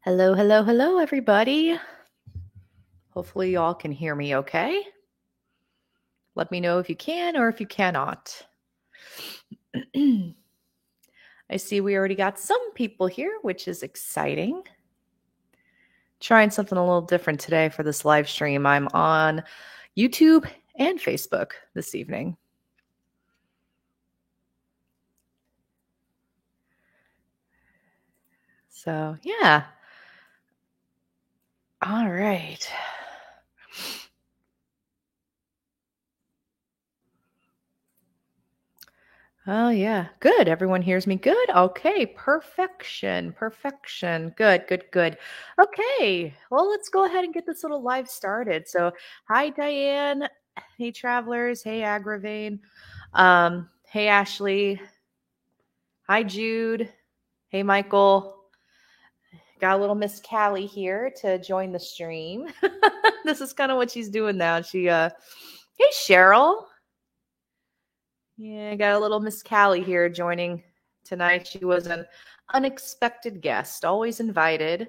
Hello, hello, hello, everybody. Hopefully, y'all can hear me okay. Let me know if you can or if you cannot. I see we already got some people here, which is exciting. Trying something a little different today for this live stream. I'm on YouTube and Facebook this evening. So, yeah. All right. Oh, yeah. Good. Everyone hears me good. Okay. Perfection. Perfection. Good, good, good. Okay. Well, let's go ahead and get this little live started. So, hi, Diane. Hey, travelers. Hey, Agravane. Hey, Ashley. Hi, Jude. Hey, Michael. Got a little Miss Callie here to join the stream. This is kind of what she's doing now. Hey, Cheryl. Yeah, I got a little Miss Callie here joining tonight. She was an unexpected guest, always invited. Let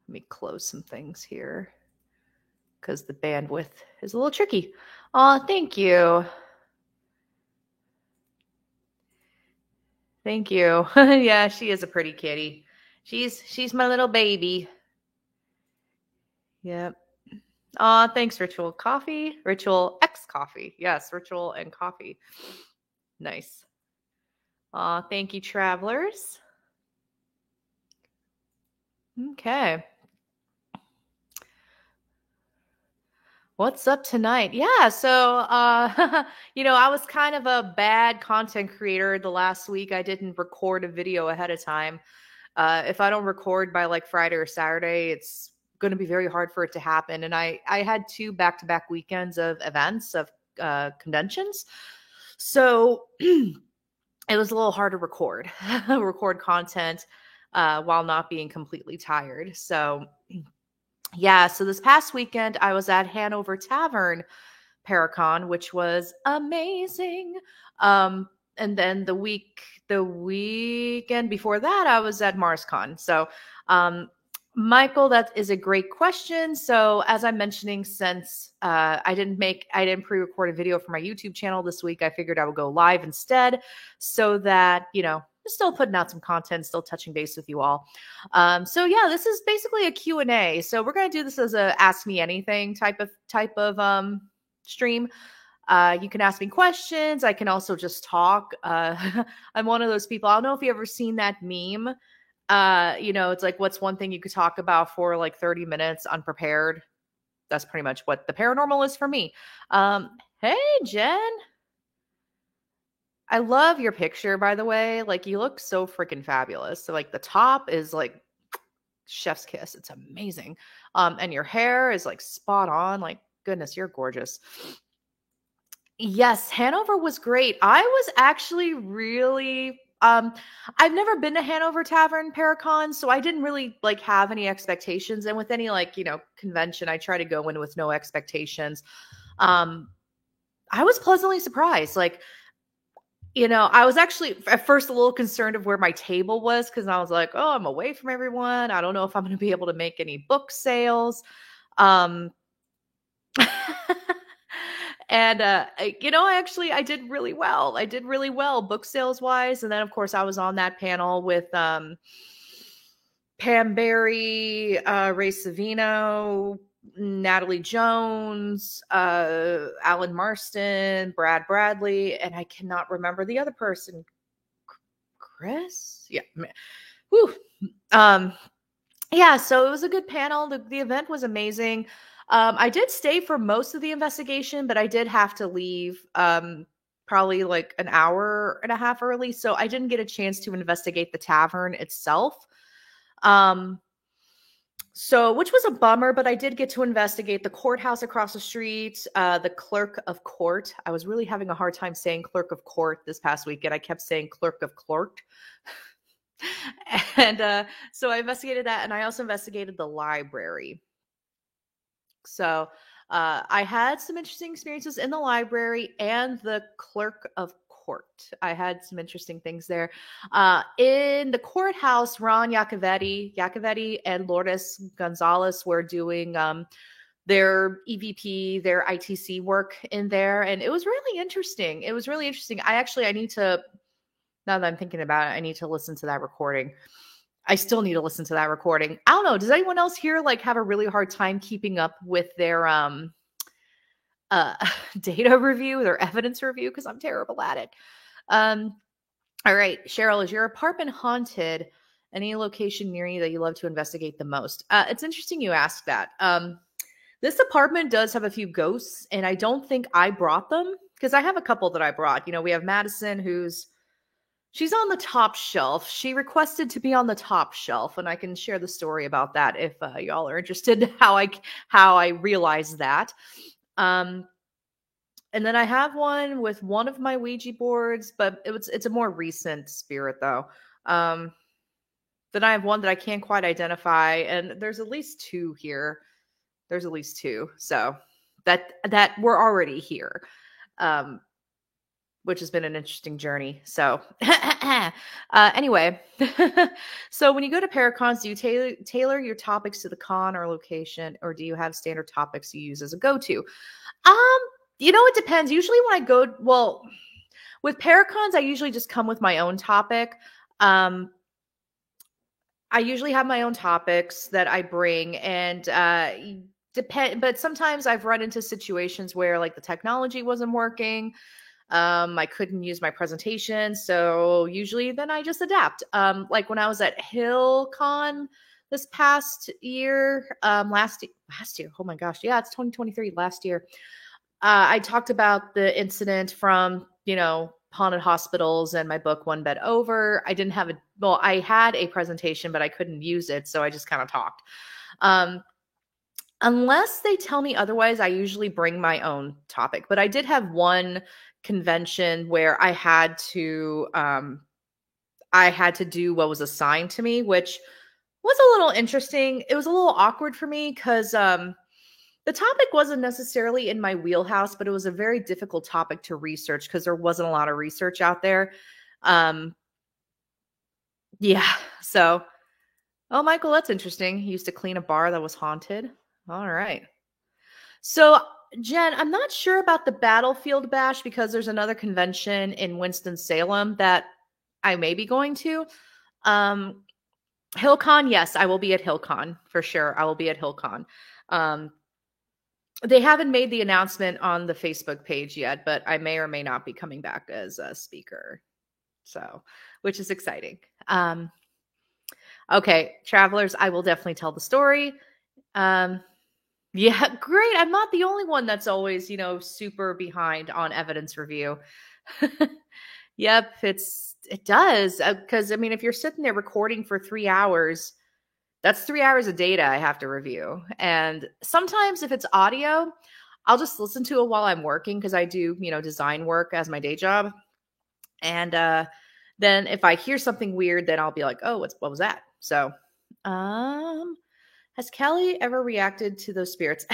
me close some things here because the bandwidth is a little tricky. Oh, thank you. Thank you. Yeah, she is a pretty kitty. She's my little baby. Yep. Aw, thanks, Ritual Coffee. Ritual X Coffee. Yes, Ritual and Coffee. Nice. Aw, thank you, travelers. Okay. What's up tonight? Yeah, so I was kind of a bad content creator the last week. I didn't record a video ahead of time. If I don't record by like Friday or Saturday, it's going to be very hard for it to happen. And I had two back-to-back weekends of events of conventions. So it was a little hard to record content while not being completely tired. So yeah, so this past weekend I was at Hanover Tavern Paracon, which was amazing. And then the weekend before that, I was at MarsCon. So, Michael, that is a great question. So, as I'm mentioning, since I didn't pre-record a video for my YouTube channel this week, I figured I would go live instead, so that still putting out some content, still touching base with you all. So yeah, this is basically a Q&A. So we're going to do this as a ask me anything type of stream. You can ask me questions. I can also just talk. I'm one of those people. I don't know if you ever seen that meme. It's like, what's one thing you could talk about for like 30 minutes unprepared? That's pretty much what the paranormal is for me. Hey, Jen. I love your picture, by the way. Like, you look so freaking fabulous. So, like, the top is like chef's kiss. It's amazing. And your hair is like spot on. Like, goodness, you're gorgeous. Yes, Hanover was great. I was actually really I've never been to Hanover Tavern Paracon, so I didn't really like have any expectations. And with any convention, I try to go in with no expectations. Um I was pleasantly surprised. Like, I was actually at first a little concerned of where my table was because I was like, oh, I'm away from everyone. I don't know if I'm going to be able to make any book sales. Um, and I did really well. I did really well book sales wise. And then of course I was on that panel with Pam Berry, Ray Savino, Natalie Jones, Alan Marston, Brad Bradley, and I cannot remember the other person. Chris? Yeah. Whew. Um, yeah, so it was a good panel. The event was amazing. I did stay for most of the investigation, but I did have to leave probably like an hour and a half early. So I didn't get a chance to investigate the tavern itself. So, which was a bummer, but I did get to investigate the courthouse across the street, the clerk of court. I was really having a hard time saying clerk of court this past weekend. I kept saying clerk of clerk. And so I investigated that, and I also investigated the library. So I had some interesting experiences in the library and the clerk of court. I had some interesting things there. In the courthouse, Ron Yacovetti and Lourdes Gonzalez were doing their EVP, their ITC work in there. And it was really interesting. I need to, now that I'm thinking about it, I need to listen to that recording. I still need to listen to that recording. I don't know. Does anyone else here like have a really hard time keeping up with their data review, their evidence review? Because I'm terrible at it. All right, Cheryl, is your apartment haunted? Any location near you that you love to investigate the most? It's interesting you asked that. This apartment does have a few ghosts, and I don't think I brought them because I have a couple that I brought. We have Madison, she's on the top shelf. She requested to be on the top shelf, and I can share the story about that if y'all are interested in how I realized that. And then I have one with one of my Ouija boards, but it's a more recent spirit though. Then I have one that I can't quite identify, and there's at least two here. There's at least two, so that we're already here, which has been an interesting journey. So anyway, so when you go to Paracons, do you tailor your topics to the con or location, or do you have standard topics you use as a go-to? It depends. Usually when I go, with Paracons, I usually just come with my own topic. I usually have my own topics that I bring, and but sometimes I've run into situations where like the technology wasn't working. I couldn't use my presentation, so usually then I just adapt. Like when I was at HillCon this past year, last year. Oh my gosh, yeah, it's 2023. Last year, I talked about the incident from haunted hospitals and my book One Bed Over. I had a presentation, but I couldn't use it, so I just kind of talked. Unless they tell me otherwise, I usually bring my own topic. But I did have one convention where I had to do what was assigned to me, which was a little interesting. It was a little awkward for me because the topic wasn't necessarily in my wheelhouse, but it was a very difficult topic to research because there wasn't a lot of research out there. Yeah. So, oh, Michael, that's interesting. He used to clean a bar that was haunted. All right. So, Jen, I'm not sure about the Battlefield Bash because there's another convention in Winston-Salem that I may be going to. HillCon, yes, I will be at HillCon for sure. I will be at HillCon. They haven't made the announcement on the Facebook page yet, but I may or may not be coming back as a speaker. So, which is exciting. Okay, travelers, I will definitely tell the story. Yeah, great. I'm not the only one that's always, super behind on evidence review. Yep, it does. Because, if you're sitting there recording for 3 hours, that's 3 hours of data I have to review. And sometimes if it's audio, I'll just listen to it while I'm working because I do, design work as my day job. And then if I hear something weird, then I'll be like, oh, what was that? So, has Kelly ever reacted to those spirits?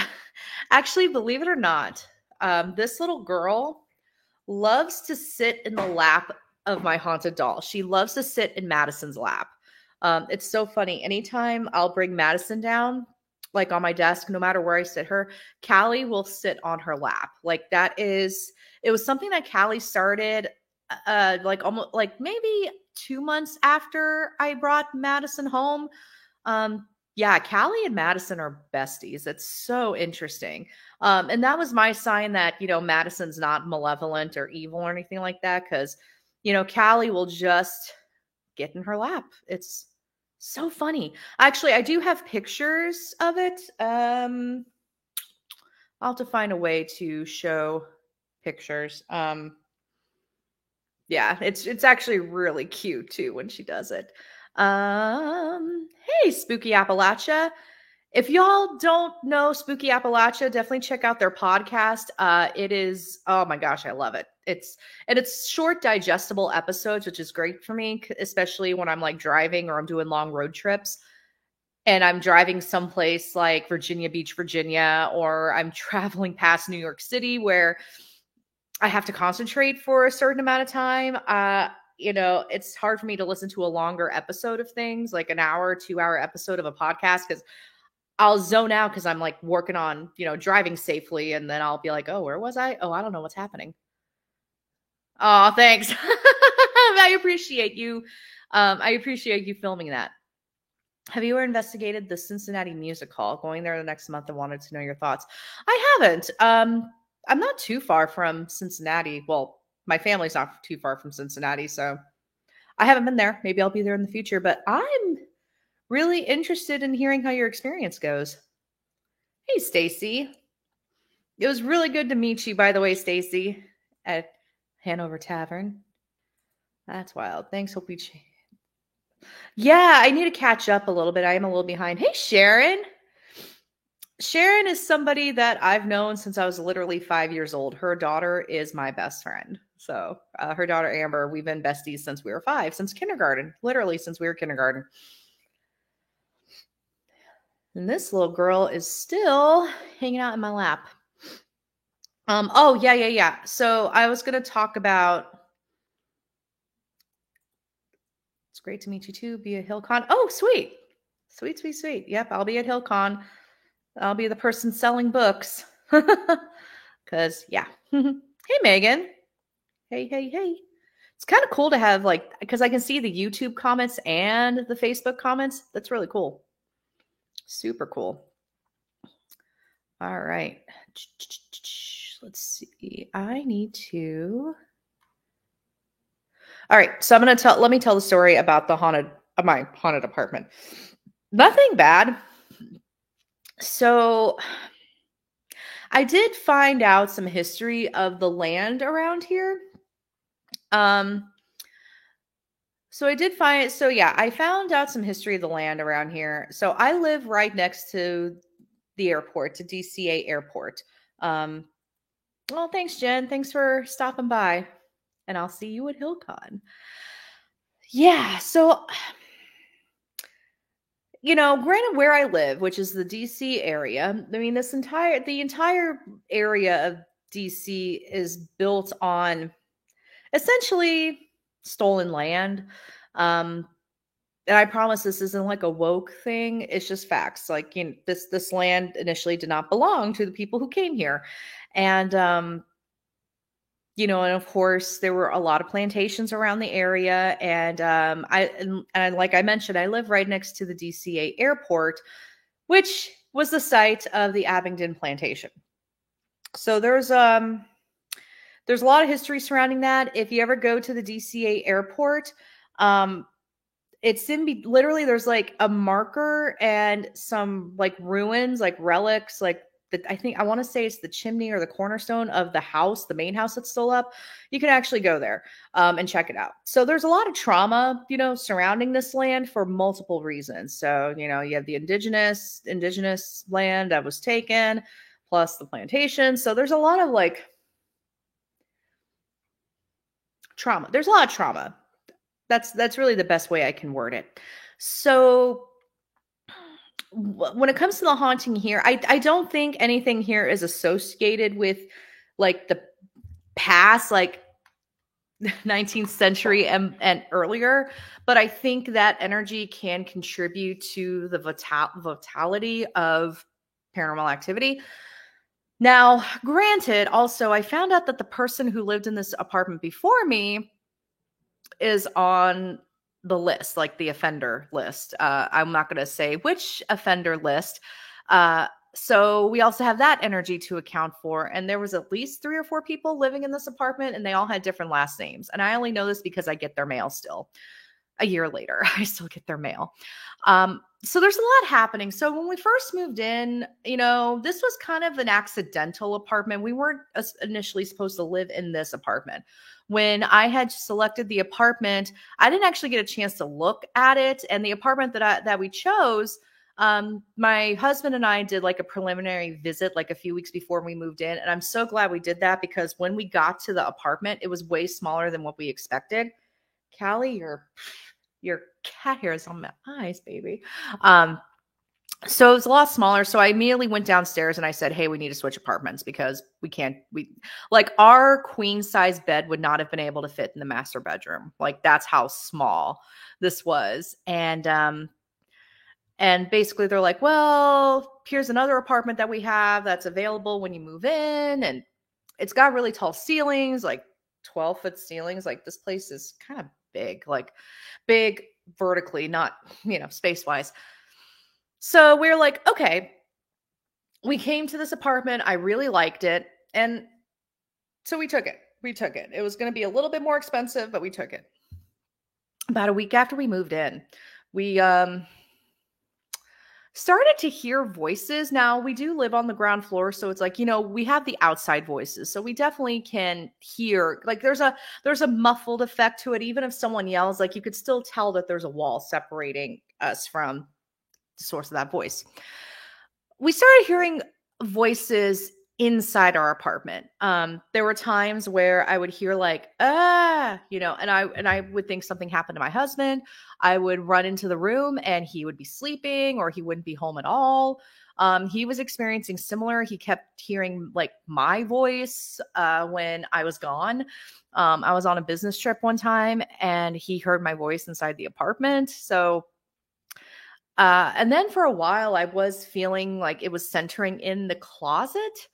Actually, believe it or not, this little girl loves to sit in the lap of my haunted doll. She loves to sit in Madison's lap. It's so funny. Anytime I'll bring Madison down, like on my desk, no matter where I sit her, Callie will sit on her lap. Like it was something that Callie started almost maybe 2 months after I brought Madison home. Yeah, Callie and Madison are besties. It's so interesting. And that was my sign that, Madison's not malevolent or evil or anything like that. Cause, Callie will just get in her lap. It's so funny. Actually, I do have pictures of it. I'll have to find a way to show pictures. Yeah, it's actually really cute too when she does it. Hey, Spooky Appalachia. If y'all don't know Spooky Appalachia, definitely check out their podcast. It is, oh my gosh, I love it. It's short, digestible episodes, which is great for me, especially when I'm like driving or I'm doing long road trips and I'm driving someplace like Virginia Beach, Virginia, or I'm traveling past New York City where I have to concentrate for a certain amount of time. It's hard for me to listen to a longer episode of things, like an hour, 2 hour episode of a podcast, because I'll zone out because I'm like working on, driving safely. And then I'll be like, oh, where was I? Oh, I don't know what's happening. Oh, thanks. I appreciate you. I appreciate you filming that. Have you ever investigated the Cincinnati Music Hall? Going there the next month and wanted to know your thoughts. I haven't. I'm not too far from Cincinnati. Well, my family's not too far from Cincinnati, so I haven't been there. Maybe I'll be there in the future, but I'm really interested in hearing how your experience goes. Hey, Stacy. It was really good to meet you, by the way, Stacy, at Hanover Tavern. That's wild. Thanks. Hope we. Yeah, I need to catch up a little bit. I am a little behind. Hey, Sharon. Sharon is somebody that I've known since I was literally 5 years old. Her daughter is my best friend. So her daughter, Amber, we've been besties since we were 5, since kindergarten, literally since we were kindergarten. And this little girl is still hanging out in my lap. Oh, yeah. So I was going to talk about, it's great to meet you too. Be at HillCon. Oh, sweet. Sweet. Yep, I'll be at HillCon. I'll be the person selling books. Because, yeah. Hey, Megan. Hey. It's kind of cool to have, because I can see the YouTube comments and the Facebook comments. That's really cool. Super cool. All right. Let's see. I need to. All right. So let me tell the story about my haunted apartment. Nothing bad. So I did find out some history of the land around here. I found out some history of the land around here. So I live right next to the airport, to DCA Airport. Well, thanks, Jen. Thanks for stopping by. And I'll see you at HillCon. Yeah, so granted where I live, which is the DC area, I mean, the entire area of DC is built on essentially stolen land. And I promise this isn't like a woke thing. It's just facts. Like, this land initially did not belong to the people who came here. And, and of course there were a lot of plantations around the area. And like I mentioned, I live right next to the DCA airport, which was the site of the Abingdon plantation. So there's a lot of history surrounding that. If you ever go to the DCA airport, it's literally there's like a marker and some like ruins, like relics, like I want to say it's the chimney or the cornerstone of the house, the main house that's still up. You can actually go there and check it out. So there's a lot of trauma, surrounding this land for multiple reasons. So, you have the indigenous land that was taken, plus the plantation. So there's a lot of like trauma. There's a lot of trauma. That's really the best way I can word it. So when it comes to the haunting here, I don't think anything here is associated with like the past, like 19th century and earlier, but I think that energy can contribute to the vitality of paranormal activity. Now, granted, also, I found out that the person who lived in this apartment before me is on the list, like the offender list. I'm not going to say which offender list. So we also have that energy to account for. And there was at least 3 or 4 people living in this apartment, and they all had different last names. And I only know this because I get their mail still. A year later, I still get their mail. So there's a lot happening. So when we first moved in, this was kind of an accidental apartment. We weren't initially supposed to live in this apartment. When I had selected the apartment, I didn't actually get a chance to look at it. And the apartment that we chose, my husband and I did like a preliminary visit like a few weeks before we moved in. And I'm so glad we did that, because when we got to the apartment, it was way smaller than what we expected. Callie, your cat hair is on my eyes, baby. So it was a lot smaller. So I immediately went downstairs and I said, "Hey, we need to switch apartments because we like our queen size bed would not have been able to fit in the master bedroom. Like that's how small this was." And basically they're like, "Well, here's another apartment that we have that's available when you move in, and it's got really tall ceilings, like 12-foot ceilings. Like this place is kind of big, like big vertically, not, space-wise." So we're like, "Okay." We came to this apartment. I really liked it. And so we took it. We took it. It was going to be a little bit more expensive, but we took it. About a week after we moved in, we started to hear voices. Now, we do live on the ground floor, so it's like, we have the outside voices. So we definitely can hear, like there's a muffled effect to it. Even if someone yells, like you could still tell that there's a wall separating us from the source of that voice. We started hearing voices inside our apartment. There were times where I would hear like, and I would think something happened to my husband. I would run into the room and he would be sleeping or he wouldn't be home at all. He was experiencing similar. He kept hearing like my voice when I was gone. I was on a business trip one time and he heard my voice inside the apartment. So and then for a while, I was feeling like it was centering in the closet.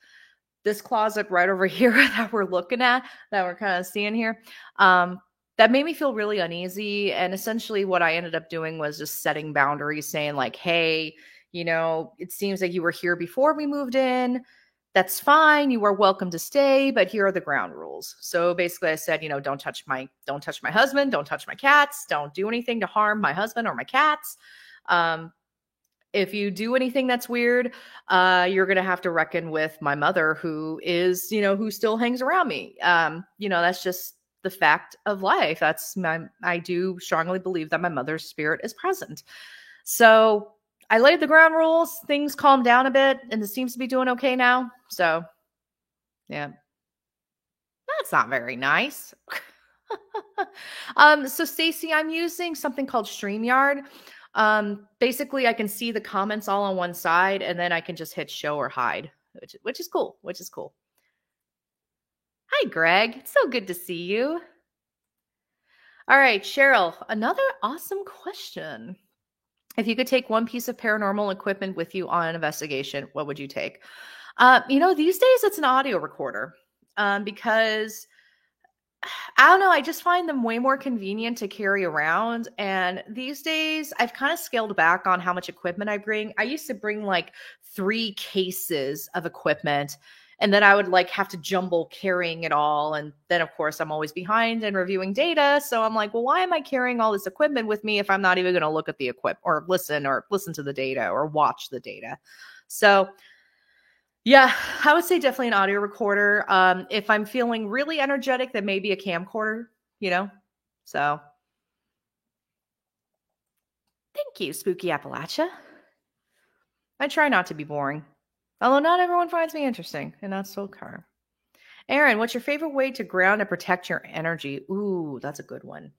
This closet right over here that we're looking at, that we're kind of seeing here. That made me feel really uneasy. And essentially, what I ended up doing was just setting boundaries, saying, like, "Hey, it seems like you were here before we moved in. That's fine. You are welcome to stay, but here are the ground rules." So basically I said, don't touch my husband, don't touch my cats, don't do anything to harm my husband or my cats. Um, if you do anything that's weird, you're going to have to reckon with my mother who still hangs around me. That's just the fact of life. I do strongly believe that my mother's spirit is present. So I laid the ground rules, things calmed down a bit, and it seems to be doing okay now. So yeah, that's not very nice. So Stacey, I'm using something called StreamYard. Basically I can see the comments all on one side and then I can just hit show or hide, which is cool, which is cool. Hi, Greg. It's so good to see you. All right, Cheryl, another awesome question. If you could take one piece of paranormal equipment with you on an investigation, what would you take? These days it's an audio recorder, because I don't know. I just find them way more convenient to carry around. And these days, I've kind of scaled back on how much equipment I bring. I used to bring like 3 cases of equipment, and then I would like have to jumble carrying it all. And then, of course, I'm always behind and reviewing data. So I'm like, well, why am I carrying all this equipment with me if I'm not even going to look at the or listen to the data or watch the data? So yeah, I would say definitely an audio recorder. If I'm feeling really energetic, then maybe a camcorder, you know? So thank you, Spooky Appalachia. I try not to be boring. Although not everyone finds me interesting, and that's so car. Aaron, what's your favorite way to ground and protect your energy? Ooh, that's a good one.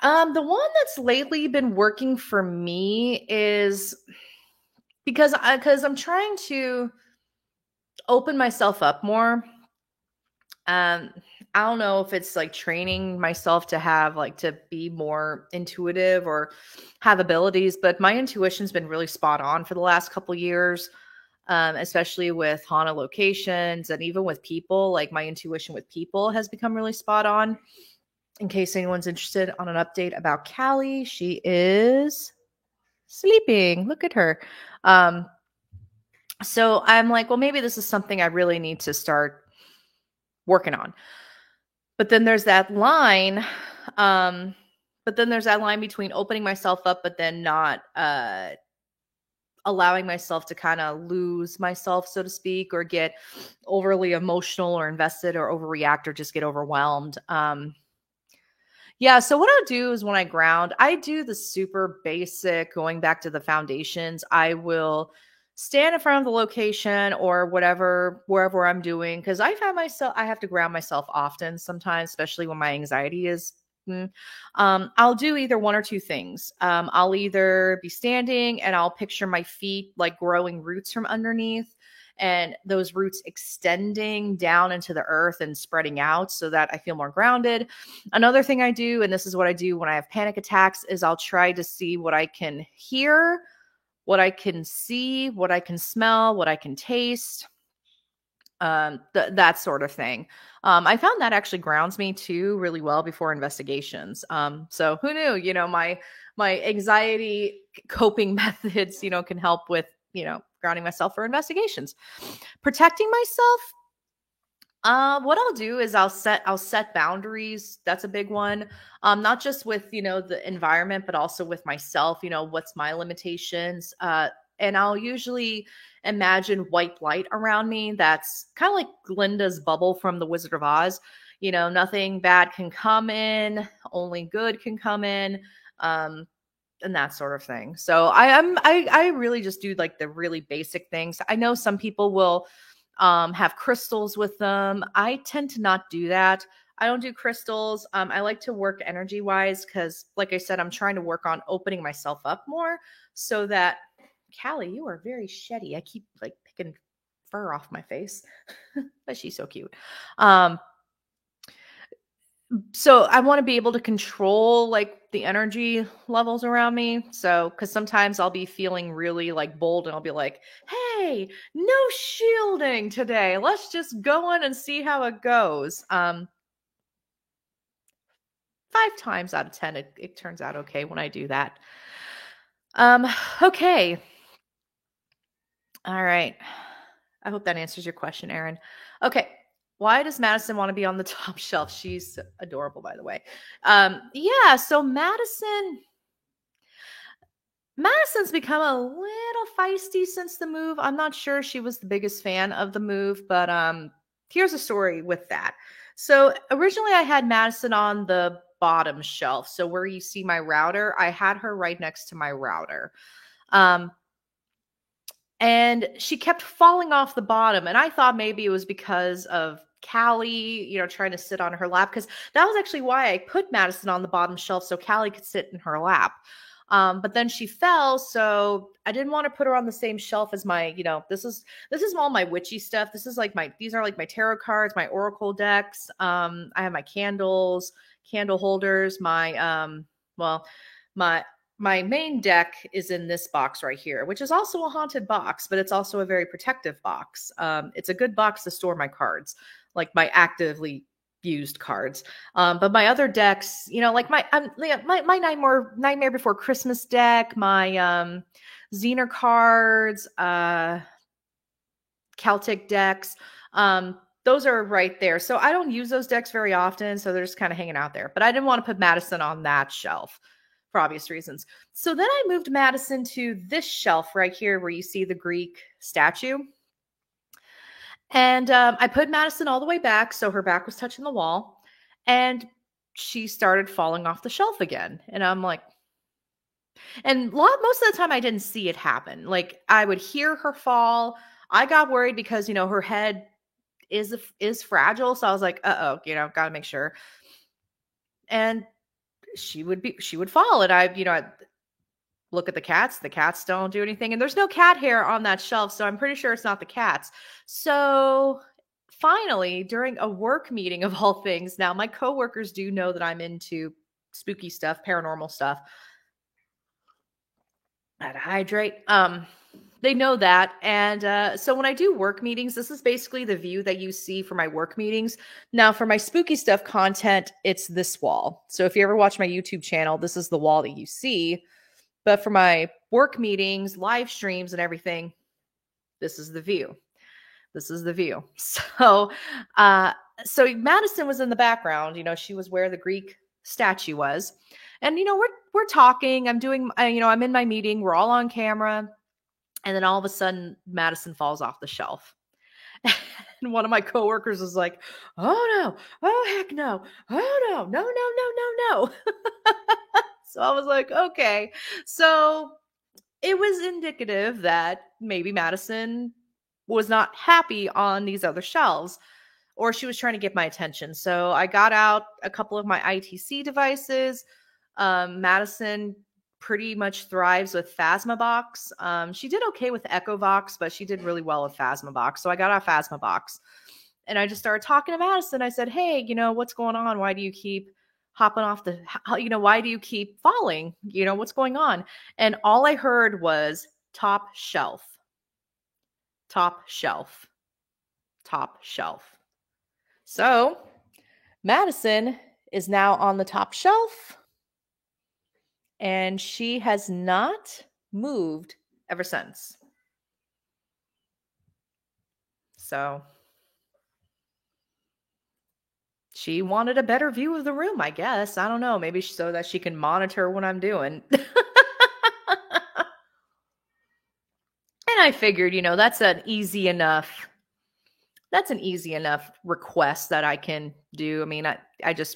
The one that's lately been working for me is because I'm trying to open myself up more. um I don't know if it's like training myself to have like to be more intuitive or have abilities, but my intuition's been really spot on for the last couple years, especially with haunted locations and even with people. Like my intuition with people has become really spot on. In case anyone's interested on an update about Callie, she is sleeping. Look at her. So I'm like, well, maybe this is something I really need to start working on. But then there's that line. But then there's that line between opening myself up, but then not allowing myself to kind of lose myself, so to speak, or get overly emotional or invested or overreact or just get overwhelmed. Yeah, so what I'll do is when I ground, I do the super basic, going back to the foundations. I will stand in front of the location or wherever I'm doing, because I find myself, I have to ground myself often sometimes, especially when my anxiety is I'll do either one or two things. I'll either be standing and I'll picture my feet like growing roots from underneath, and those roots extending down into the earth and spreading out so that I feel more grounded. Another thing I do, and this is what I do when I have panic attacks, is I'll try to see what I can hear, what I can see, what I can smell, what I can taste, that sort of thing. I found that actually grounds me too really well before investigations. So who knew, my anxiety coping methods, can help with, grounding myself for investigations. Protecting myself, what I'll do is I'll set boundaries. That's a big one. Not just with, the environment, but also with myself, what's my limitations. And I'll usually imagine white light around me. That's kind of like Glinda's bubble from The Wizard of Oz. Nothing bad can come in, only good can come in. And that sort of thing. So I really just do like the really basic things. I know some people will have crystals with them. I tend to not do that. I don't do crystals. I like to work energy wise because, like I said, I'm trying to work on opening myself up more so that, Callie, you are very sheddy. I keep like picking fur off my face, but she's so cute. So I want to be able to control like the energy levels around me. So, because sometimes I'll be feeling really like bold and I'll be like, hey, no shielding today. Let's just go in and see how it goes. 5 times out of 10, it turns out okay when I do that. Okay. All right. I hope that answers your question, Erin. Okay. Why does Madison want to be on the top shelf? She's adorable, by the way. Yeah, so Madison's become a little feisty since the move. I'm not sure she was the biggest fan of the move, but here's a story with that. So originally I had Madison on the bottom shelf. So where you see my router, I had her right next to my router. And she kept falling off the bottom. And I thought maybe it was because of Callie, trying to sit on her lap. Because that was actually why I put Madison on the bottom shelf so Callie could sit in her lap. But then she fell, so I didn't want to put her on the same shelf as my, this is all my witchy stuff. These are like my tarot cards, my oracle decks. I have my candles, candle holders, my main deck is in this box right here, which is also a haunted box, but it's also a very protective box. It's a good box to store my cards, like my actively used cards. But my other decks, like my Nightmare Before Christmas deck, my Zener cards, Celtic decks, those are right there. So I don't use those decks very often, so they're just kind of hanging out there. But I didn't want to put Madison on that shelf for obvious reasons. So then I moved Madison to this shelf right here where you see the Greek statue. And I put Madison all the way back, so her back was touching the wall. And she started falling off the shelf again. And I'm like, most of the time I didn't see it happen. Like I would hear her fall. I got worried because, her head is fragile. So I was like, gotta make sure. And she would fall, and I look at the cats. The cats don't do anything, and there's no cat hair on that shelf, so I'm pretty sure it's not the cats. So finally, during a work meeting of all things, now my coworkers do know that I'm into spooky stuff, paranormal stuff. I had to hydrate. They know that. And so when I do work meetings, this is basically the view that you see for my work meetings. Now, for my spooky stuff content, it's this wall. So if you ever watch my YouTube channel, this is the wall that you see. But for my work meetings, live streams, and everything, this is the view. This is the view. So Madison was in the background. She was where the Greek statue was. And, we're talking. I'm doing, I'm in my meeting. We're all on camera. And then all of a sudden, Madison falls off the shelf. And one of my coworkers was like, oh no, oh heck no, oh no. So I was like, okay. So it was indicative that maybe Madison was not happy on these other shelves, or she was trying to get my attention. So I got out a couple of my ITC devices. Madison pretty much thrives with Phasmabox. She did okay with EchoVox, but she did really well with Phasmabox. So I got out Phasmabox and I just started talking to Madison. I said, hey, what's going on? Why do you keep hopping off why do you keep falling? What's going on? And all I heard was top shelf, top shelf, top shelf. So Madison is now on the top shelf and she has not moved ever since. So she wanted a better view of the room, I guess. I don't know. Maybe so that she can monitor what I'm doing. And I figured, that's an easy enough request that I can do. I mean, I just,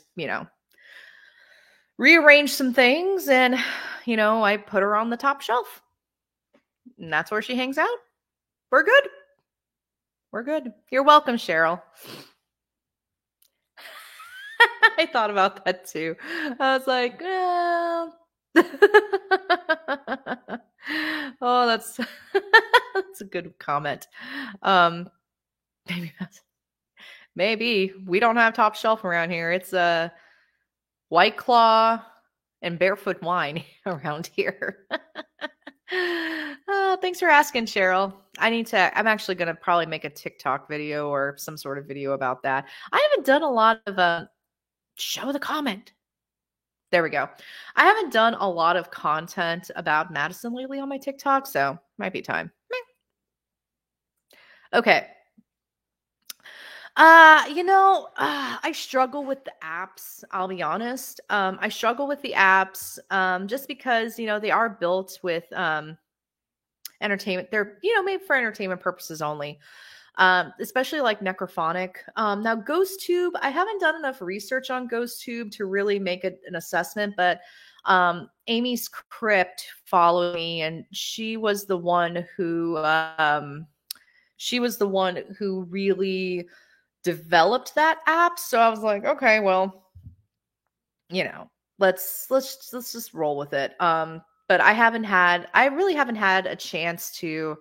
rearrange some things and, I put her on the top shelf. And that's where she hangs out. We're good. We're good. You're welcome, Cheryl. I thought about that too. I was like, oh, that's that's a good comment. Maybe we don't have top shelf around here. It's a White Claw and Barefoot Wine around here. Thanks for asking, Cheryl. I'm actually going to probably make a TikTok video or some sort of video about that. I haven't done a lot of show the comment. There we go. I haven't done a lot of content about Madison lately on my TikTok, so might be time. Okay. I struggle with the apps. I'll be honest. I struggle with the apps just because, they are built with entertainment. They're, made for entertainment purposes only. Especially like Necrophonic. Now GhostTube, I haven't done enough research on GhostTube to really make an assessment, but Amy's Crypt followed me and she was the one who really developed that app. So I was like, okay, well, let's just roll with it. But I really haven't had a chance to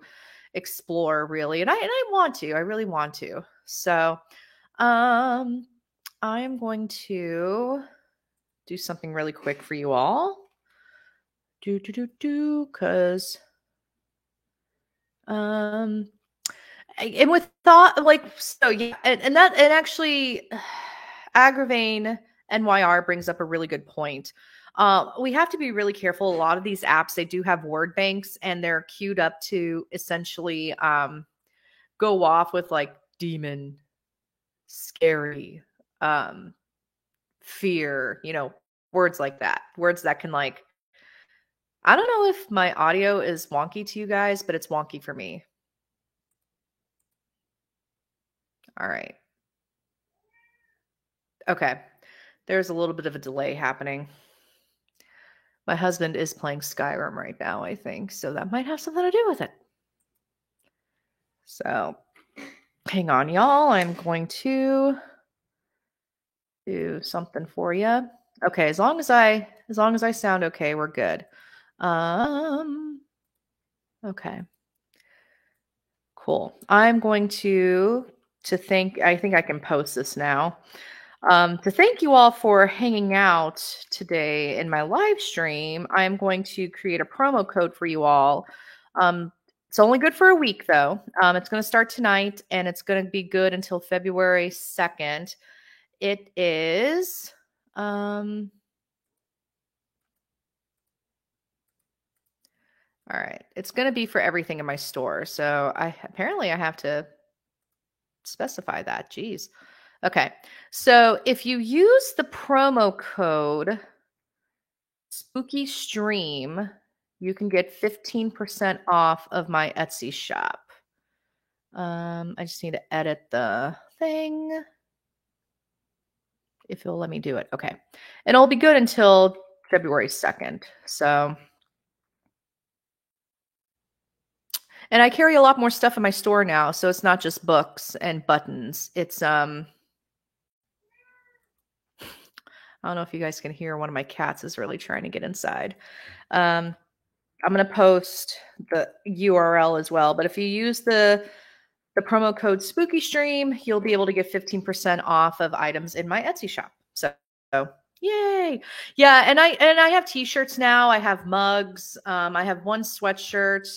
explore really. And I really want to. So, I am going to do something really quick for you all. Cause, and with thought, so yeah, and actually Agravain NYR brings up a really good point. We have to be really careful. A lot of these apps, they do have word banks and they're queued up to essentially go off with like demon, scary, fear, words like that. Words that can I don't know if my audio is wonky to you guys, but it's wonky for me. All right. Okay. There's a little bit of a delay happening. My husband is playing Skyrim right now, I think, so that might have something to do with it. So, hang on, y'all. I'm going to do something for you. Okay, as long as I sound okay, we're good. Okay. Cool. I'm going to thank, I think I can post this now. To thank you all for hanging out today in my live stream, I'm going to create a promo code for you all. It's only good for a week, though. It's going to start tonight, and it's going to be good until February 2nd. It is... all right. It's going to be for everything in my store. So apparently I have to specify that. Jeez. Okay. So if you use the promo code Spooky Stream, you can get 15% off of my Etsy shop. I just need to edit the thing. If you'll let me do it. Okay. And it'll be good until February 2nd. So... And I carry a lot more stuff in my store now, so it's not just books and buttons. It's I don't know if you guys can hear. One of my cats is really trying to get inside. I'm going to post the URL as well. But if you use the promo code SpookyStream, you'll be able to get 15% off of items in my Etsy shop. So yay. Yeah, and I have t-shirts now. I have mugs. I have one sweatshirt.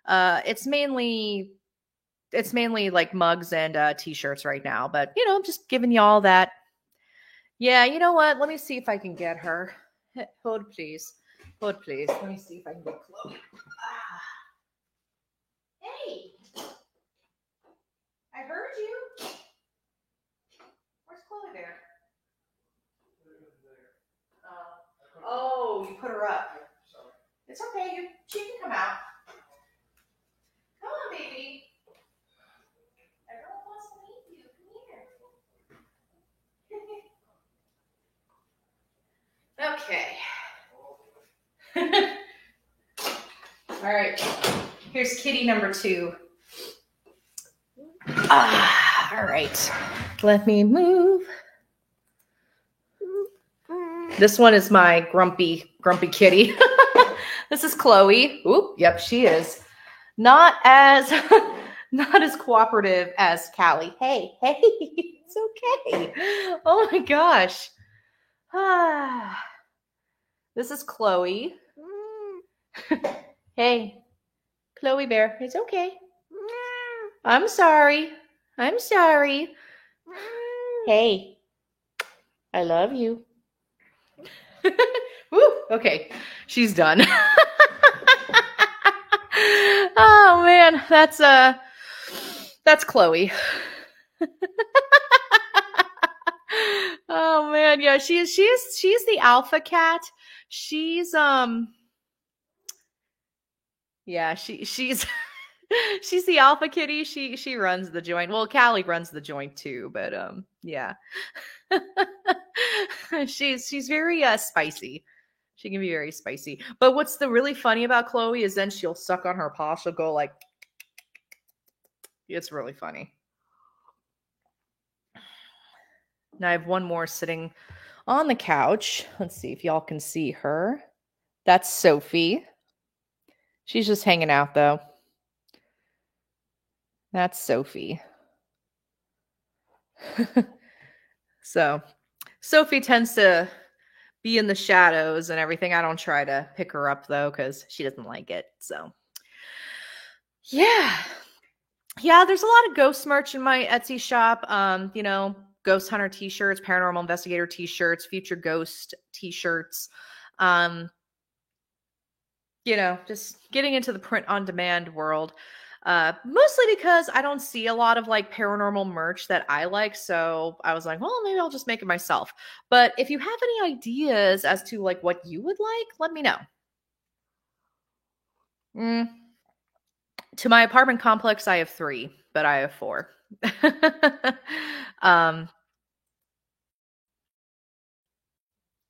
It's mainly like mugs and t-shirts right now, but you know, I'm just giving y'all that. Yeah, you know what? Let me see if I can get her. Hold please. Hold please. Let me see if I can get Chloe. Ah. Hey. I heard you. Where's Chloe there? Oh, you put her up. It's okay. She can come out. Come on, baby. Everyone wants to meet you. Come here. Okay. All right. Here's kitty number 2. All right. Let me move. This one is my grumpy kitty. This is Chloe. Oop, yep, she is not as cooperative as Callie. Hey, it's okay. Oh my gosh. This is Chloe. Hey, Chloe Bear, it's okay. I'm sorry. Hey, I love you. Woo, okay, she's done. Oh man, that's Chloe. Oh man, yeah, she's the alpha cat. She's yeah, she's she's the alpha kitty. She runs the joint. Well, Callie runs the joint too, but yeah. she's very spicy. She can be very spicy. But what's the really funny about Chloe is then she'll suck on her paw. She'll go like, it's really funny. Now I have one more sitting on the couch. Let's see if y'all can see her. That's Sophie. She's just hanging out though. That's Sophie. So Sophie tends to be in the shadows and everything. I don't try to pick her up though, because she doesn't like it. So yeah, there's a lot of ghost merch in my Etsy shop. You know, ghost hunter t-shirts, paranormal investigator t-shirts, future ghost t-shirts. You know, just getting into the print on demand world. Mostly because I don't see a lot of like paranormal merch that I like. So I was like, well, maybe I'll just make it myself. But if you have any ideas as to like what you would like, let me know. To my apartment complex, I have 3, but I have 4.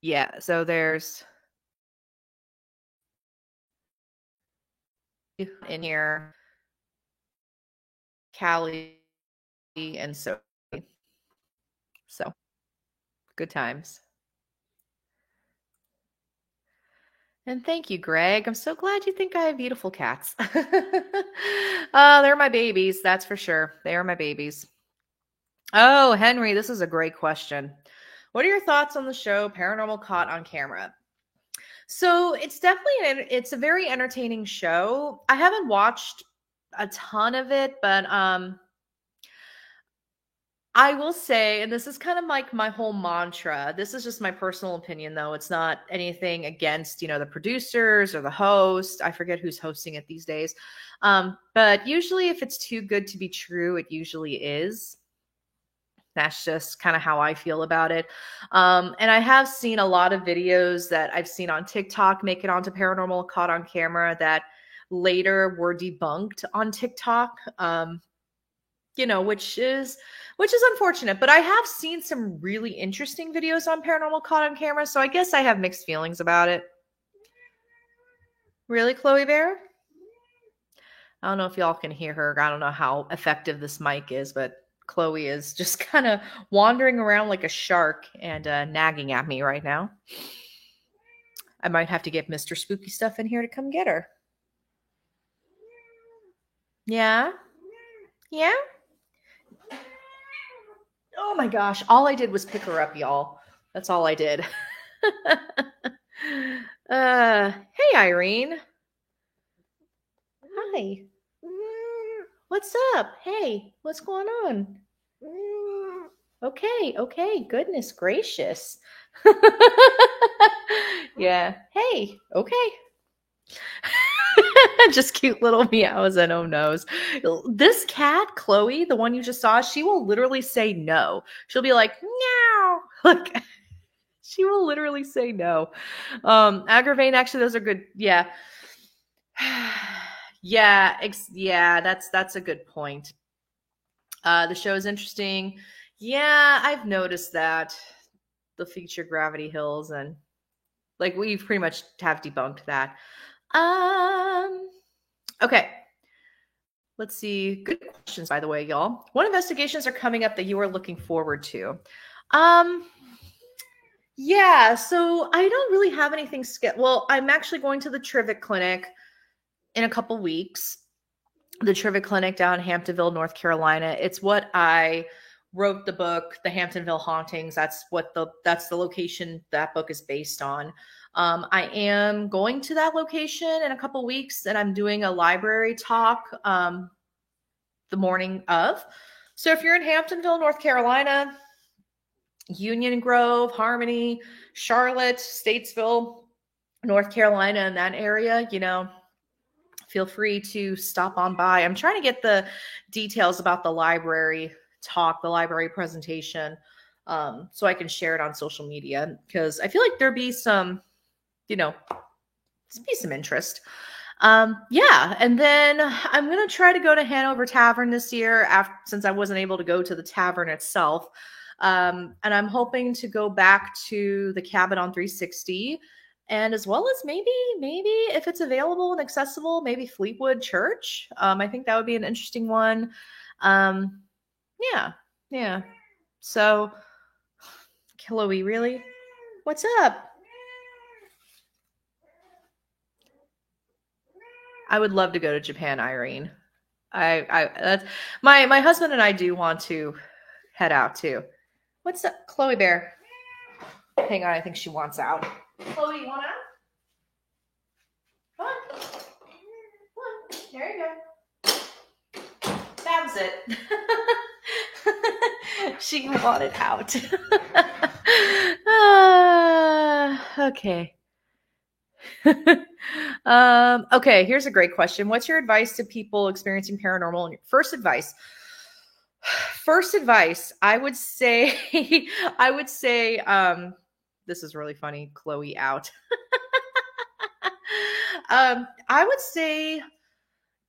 Yeah, so there's in here, Callie and Sophie. So good times. And thank you, Greg. I'm so glad you think I have beautiful cats. They're my babies, that's for sure. They are my babies. Oh, Henry, this is a great question. What are your thoughts on the show Paranormal Caught on Camera? So it's definitely it's a very entertaining show. I haven't watched a ton of it, but I will say, and this is kind of like my whole mantra. This is just my personal opinion, though. It's not anything against, you know, the producers or the host. I forget who's hosting it these days. But usually if it's too good to be true, it usually is. That's just kind of how I feel about it. And I have seen a lot of videos that I've seen on TikTok make it onto Paranormal Caught on Camera that later were debunked on TikTok. You know, which is unfortunate, but I have seen some really interesting videos on Paranormal Caught on Camera, so I guess I have mixed feelings about it. Really, Chloe Bear? I don't know if y'all can hear her. I don't know how effective this mic is, but Chloe is just kind of wandering around like a shark and nagging at me right now. I might have to get Mr. Spooky Stuff in here to come get her. Yeah? Yeah? Oh my gosh. All I did was pick her up, y'all. That's all I did. Hey, Irene. Hi. What's up? Hey, what's going on? Okay. Goodness gracious. Yeah. Hey, okay. Just cute little meows and oh no's. This cat, Chloe, the one you just saw, she will literally say no. She'll be like, meow. Like, she will literally say no. Agravain, actually, those are good. Yeah. Yeah, that's a good point. The show is interesting. Yeah, I've noticed that. The feature Gravity Hills, and like we've pretty much have debunked that. Okay. Let's see. Good questions, by the way, y'all. What investigations are coming up that you are looking forward to? Yeah, so I don't really have anything scheduled. Well, I'm actually going to the Trivik Clinic in a couple weeks. The Trivik Clinic down in Hamptonville, North Carolina. It's what I wrote the book, The Hamptonville Hauntings. That's the location that book is based on. I am going to that location in a couple weeks, and I'm doing a library talk the morning of. So if you're in Hamptonville, North Carolina, Union Grove, Harmony, Charlotte, Statesville, North Carolina, in that area, feel free to stop on by. I'm trying to get the details about the library talk, the library presentation, so I can share it on social media, because I feel like there'd be some, some interest. Yeah, and then I'm going to try to go to Hanover Tavern this year, since I wasn't able to go to the tavern itself. And I'm hoping to go back to the Cabin on 360, and as well as maybe if it's available and accessible, maybe Fleetwood Church. I think that would be an interesting one. Yeah. So, Chloe, really? What's up? I would love to go to Japan, Irene. That's my husband and I do want to head out too. What's up, Chloe Bear? Hang on, I think she wants out. Chloe, you want out? Come on. There you go. That was it. She wanted out. Okay. Okay, here's a great question. What's your advice to people experiencing paranormal? First advice, I would say, this is really funny, Chloe out. I would say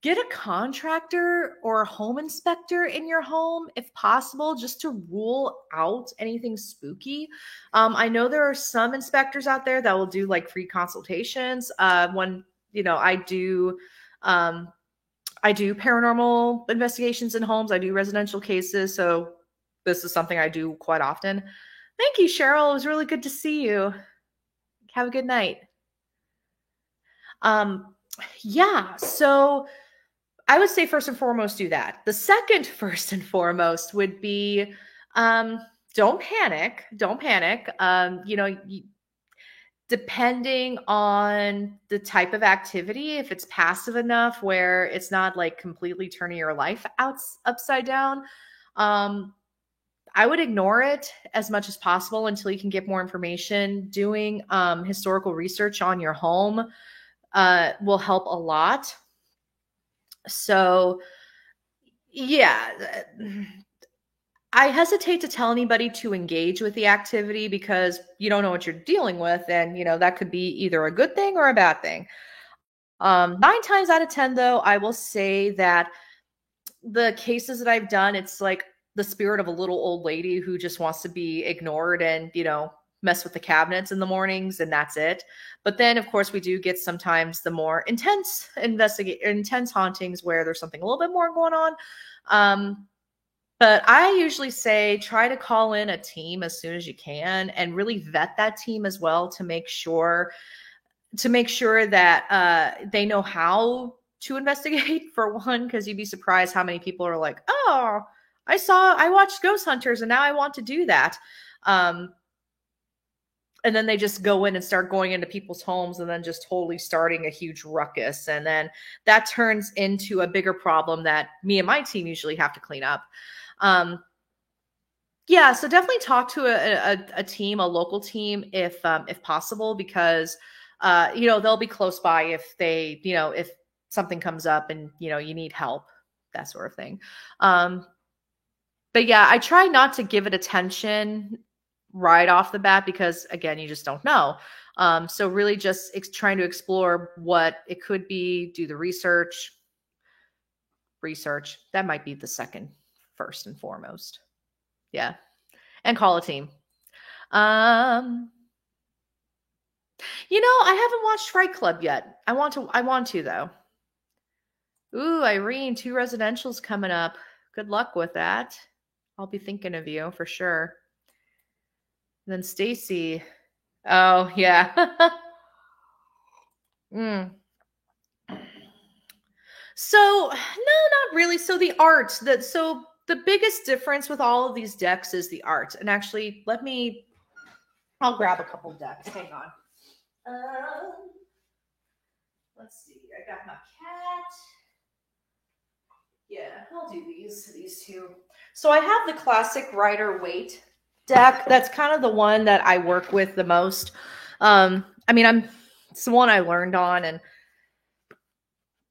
get a contractor or a home inspector in your home if possible, just to rule out anything spooky. I know there are some inspectors out there that will do like free consultations. When I do paranormal investigations in homes. I do residential cases, so this is something I do quite often. Thank you, Cheryl. It was really good to see you. Have a good night. Yeah, so I would say first and foremost, do that. The second first and foremost would be, don't panic. Depending on the type of activity, if it's passive enough where it's not like completely turning your life upside down, I would ignore it as much as possible until you can get more information. Doing historical research on your home will help a lot. So, yeah, I hesitate to tell anybody to engage with the activity because you don't know what you're dealing with, and that could be either a good thing or a bad thing. 9 times out of 10, though, I will say that the cases that I've done, it's like the spirit of a little old lady who just wants to be ignored and mess with the cabinets in the mornings, and that's it. But then, of course, we do get sometimes the more intense hauntings where there's something a little bit more going on. But I usually say try to call in a team as soon as you can and really vet that team as well to make sure that they know how to investigate for one, because you'd be surprised how many people are like, oh, I watched Ghost Hunters and now I want to do that. And then they just go in and start going into people's homes and then just totally starting a huge ruckus. And then that turns into a bigger problem that me and my team usually have to clean up. Yeah, so definitely talk to a team, a local team, if possible, because they'll be close by if they, if something comes up and you need help, that sort of thing. But yeah, I try not to give it attention right off the bat because again, you just don't know. So really just trying to explore what it could be, do the research. That might be the second, first and foremost. Yeah. And call a team. I haven't watched Fright Club yet. I want to though. Ooh, Irene, 2 residentials coming up. Good luck with that. I'll be thinking of you for sure. And then Stacy. Oh, yeah. So, no, not really. So the art, the biggest difference with all of these decks is the art. And actually, I'll grab a couple decks. Hang on. Let's see. I got my cat. Yeah, I'll do these two. So I have the classic Rider-Waite deck. That's kind of the one that I work with the most. It's the one I learned on, and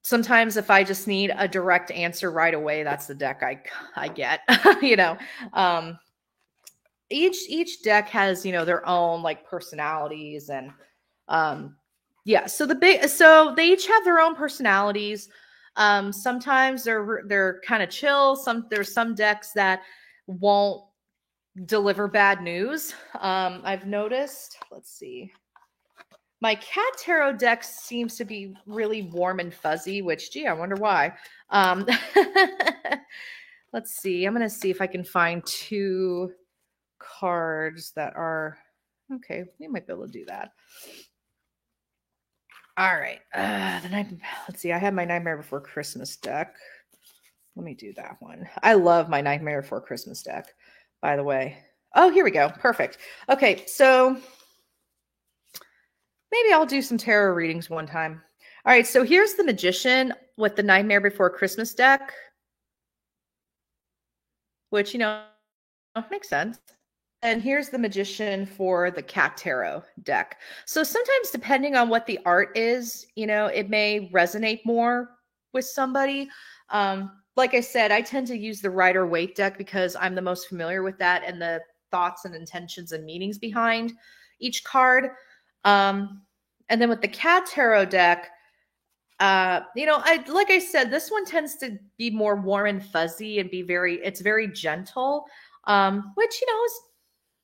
sometimes if I just need a direct answer right away, that's the deck I get. Each deck has their own like personalities and so they each have their own personalities. Sometimes they're kind of chill. There's some decks that won't deliver bad news. I've noticed. Let's see. My Cat Tarot deck seems to be really warm and fuzzy, which, gee, I wonder why. Let's see. I'm going to see if I can find 2 cards that are okay. We might be able to do that. All right. Let's see. I have my Nightmare Before Christmas deck. Let me do that one. I love my Nightmare Before Christmas deck, by the way. Oh, here we go. Perfect. Okay, so maybe I'll do some tarot readings one time. All right, so here's the Magician with the Nightmare Before Christmas deck, which, makes sense. And here's the Magician for the Cat Tarot deck. So sometimes depending on what the art is, it may resonate more with somebody. Like I said, I tend to use the Rider-Waite deck because I'm the most familiar with that and the thoughts and intentions and meanings behind each card. And then with the Cat Tarot deck, like I said, this one tends to be more warm and fuzzy and it's very gentle, which,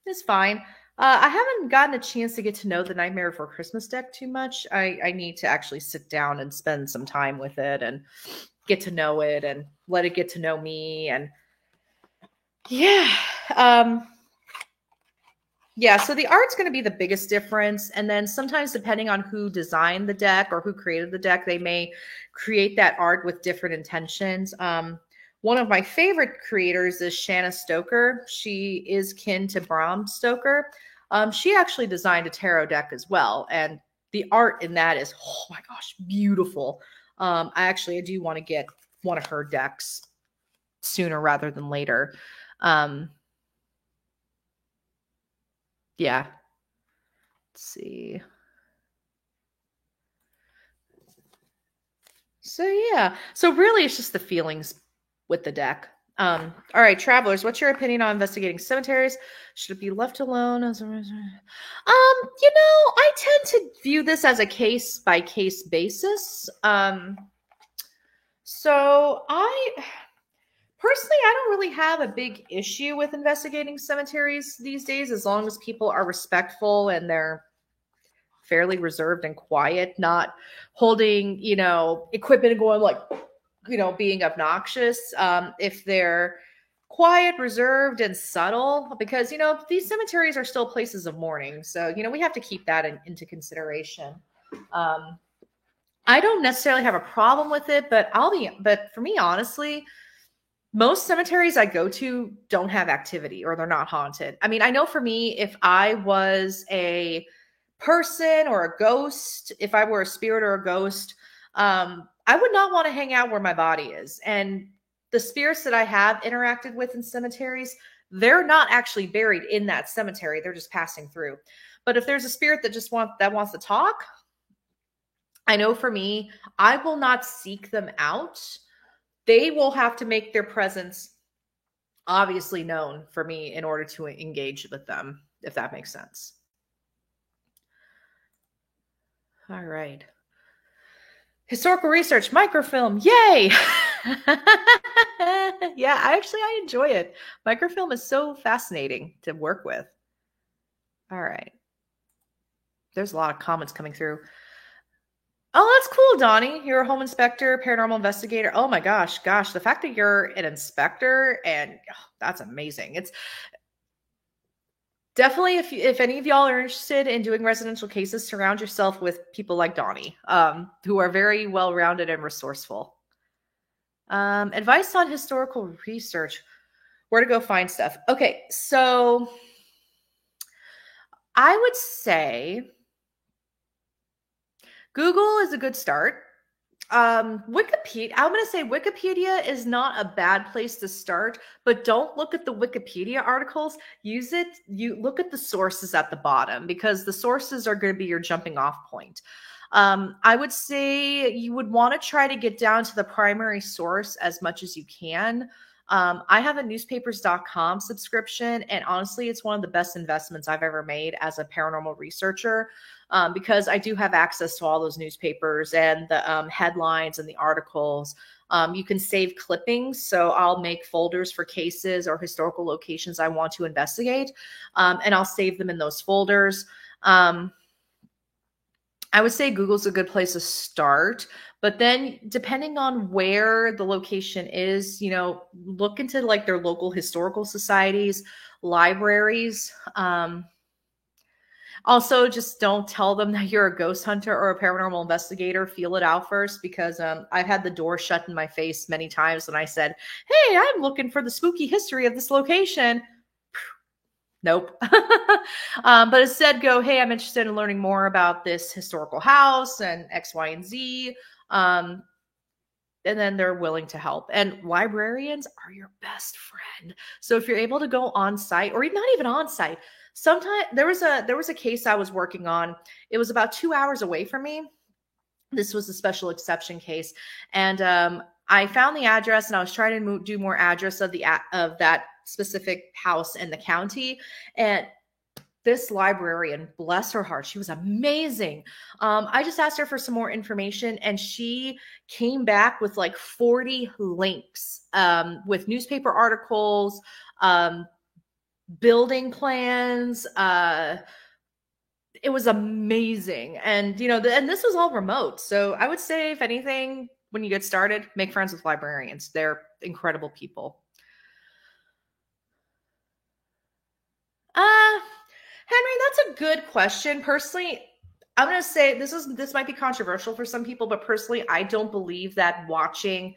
is fine. I haven't gotten a chance to get to know the Nightmare Before Christmas deck too much. I need to actually sit down and spend some time with it and get to know it and let it get to know me. And yeah. So the art's going to be the biggest difference. And then sometimes depending on who designed the deck or who created the deck, they may create that art with different intentions. One of my favorite creators is Shanna Stoker. She is kin to Bram Stoker. She actually designed a tarot deck as well. And the art in that is, oh my gosh, beautiful. I do want to get one of her decks sooner rather than later. Yeah. Let's see. So yeah. So really it's just the feelings with the deck. All right, travelers, what's your opinion on investigating cemeteries? Should it be left alone? I tend to view this as a case by case basis. So personally, I don't really have a big issue with investigating cemeteries these days, as long as people are respectful and they're fairly reserved and quiet, not holding, equipment and going like, being obnoxious. If they're quiet, reserved, and subtle because, these cemeteries are still places of mourning. So, we have to keep that into consideration. Um, I don't necessarily have a problem with it, but for me, honestly, most cemeteries I go to don't have activity or they're not haunted. I mean, I know for me, if I was a person or a ghost, if I were a spirit or a ghost, I would not want to hang out where my body is. And the spirits that I have interacted with in cemeteries, they're not actually buried in that cemetery. They're just passing through. But if there's a spirit that wants to talk, I know for me, I will not seek them out. They will have to make their presence obviously known for me in order to engage with them, if that makes sense. All right. Historical research, microfilm, yay! Yeah, I enjoy it. Microfilm is so fascinating to work with. All right. There's a lot of comments coming through. Oh, that's cool, Donnie. You're a home inspector, paranormal investigator. Oh my gosh, the fact that you're an inspector and that's amazing. It's definitely if any of y'all are interested in doing residential cases, surround yourself with people like Donnie, who are very well-rounded and resourceful. Advice on historical research. Where to go find stuff. Okay, so I would say Google is a good start. Wikipedia, I'm going to say Wikipedia is not a bad place to start, but don't look at the Wikipedia articles. You look at the sources at the bottom because the sources are going to be your jumping off point. I would say you would want to try to get down to the primary source as much as you can. I have a newspapers.com subscription, and honestly, it's one of the best investments I've ever made as a paranormal researcher. Because I do have access to all those newspapers and the headlines and the articles. You can save clippings. So I'll make folders for cases or historical locations I want to investigate, and I'll save them in those folders. I would say Google's a good place to start, but then depending on where the location is, look into like their local historical societies, libraries. Also, just don't tell them that you're a ghost hunter or a paranormal investigator. Feel it out first because I've had the door shut in my face many times when I said, hey, I'm looking for the spooky history of this location. Nope. But instead go, hey, I'm interested in learning more about this historical house and X, Y, and Z. And then they're willing to help. And librarians are your best friend. So if you're able to go on site or not even on site, sometimes there was a case I was working on. It was about 2 hours away from me. This was a special exception case. And I found the address and I was trying to do more address of that specific house in the county. And this librarian, bless her heart, she was amazing. I just asked her for some more information and she came back with like 40 links with newspaper articles, building plans. It was amazing. And, and this was all remote. So I would say, if anything, when you get started, make friends with librarians. They're incredible people. Henry, that's a good question. Personally, I'm going to say this might be controversial for some people, but personally, I don't believe that watching,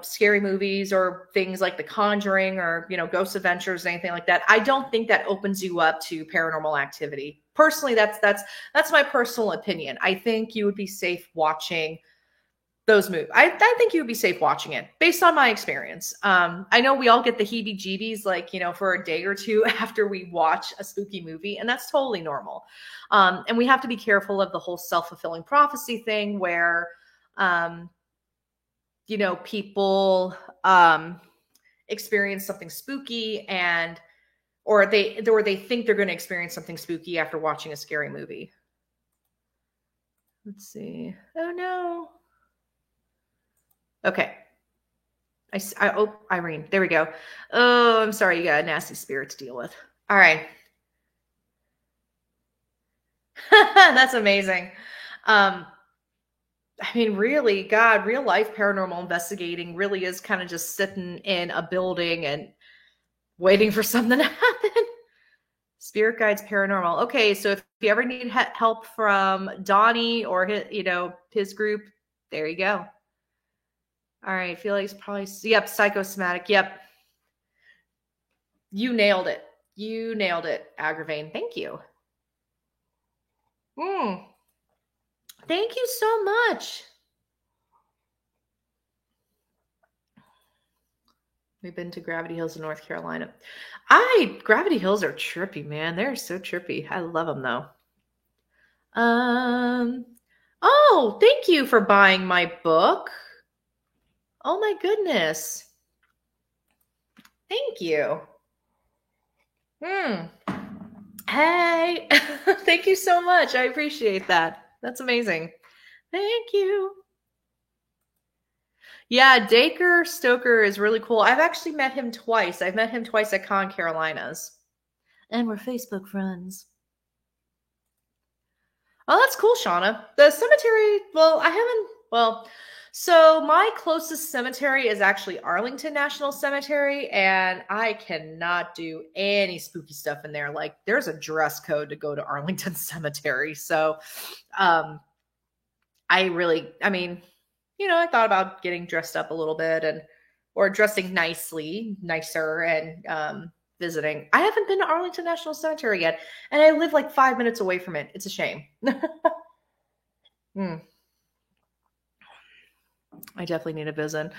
scary movies or things like The Conjuring or, Ghost Adventures, anything like that, I don't think that opens you up to paranormal activity. Personally, that's my personal opinion. I think you would be safe watching those movies. I think you would be safe watching it based on my experience. I know we all get the heebie-jeebies like, for a day or two after we watch a spooky movie, and that's totally normal. And we have to be careful of the whole self-fulfilling prophecy thing where, people experience something spooky or they think they're going to experience something spooky after watching a scary movie. Let's see. Oh no. Okay. Oh, Irene, there we go. Oh, I'm sorry. You got a nasty spirit to deal with. All right. That's amazing. I mean, really, God, real life paranormal investigating really is kind of just sitting in a building and waiting for something to happen. Spirit guides paranormal. Okay, so if you ever need help from Donnie or his group, there you go. All right, Felix probably yep, psychosomatic. Yep. You nailed it. You nailed it, Agravain. Thank you. Thank you so much. We've been to Gravity Hills in North Carolina. Gravity Hills are trippy, man. They're so trippy. I love them though. Oh, thank you for buying my book. Oh my goodness. Thank you. Hey, thank you so much. I appreciate that. That's amazing. Thank you. Yeah, Dacre Stoker is really cool. I've actually met him twice. I've met him twice at Con Carolinas. And we're Facebook friends. Oh, that's cool, Shauna. The cemetery, so my closest cemetery is actually Arlington National Cemetery, and I cannot do any spooky stuff in there. Like, there's a dress code to go to Arlington Cemetery. So, I thought about getting dressed up a little bit or dressing nicer and visiting. I haven't been to Arlington National Cemetery yet, and I live like 5 minutes away from it. It's a shame. I definitely need a visit.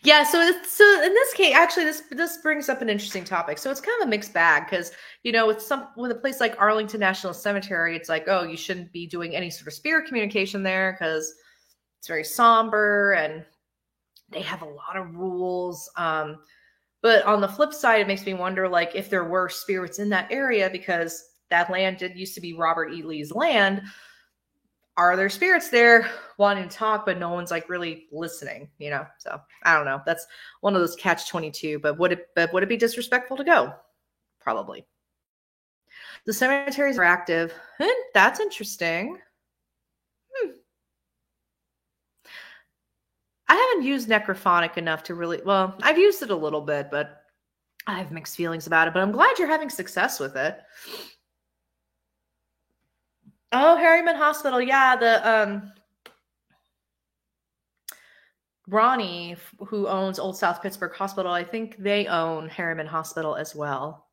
Yeah, so in this case, actually, this brings up an interesting topic. So it's kind of a mixed bag because with a place like Arlington National Cemetery, it's like, oh, you shouldn't be doing any sort of spirit communication there because it's very somber and they have a lot of rules. But on the flip side, it makes me wonder, like, if there were spirits in that area because that land used to be Robert E. Lee's land. Are there spirits there wanting to talk, but no one's like really listening, So I don't know. That's one of those catch-22, but would it be disrespectful to go? Probably. The cemeteries are active. That's interesting. I haven't used Necrophonic enough to really, I've used it a little bit, but I have mixed feelings about it, but I'm glad you're having success with it. Oh, Harriman Hospital. Yeah, the Ronnie, who owns Old South Pittsburgh Hospital, I think they own Harriman Hospital as well.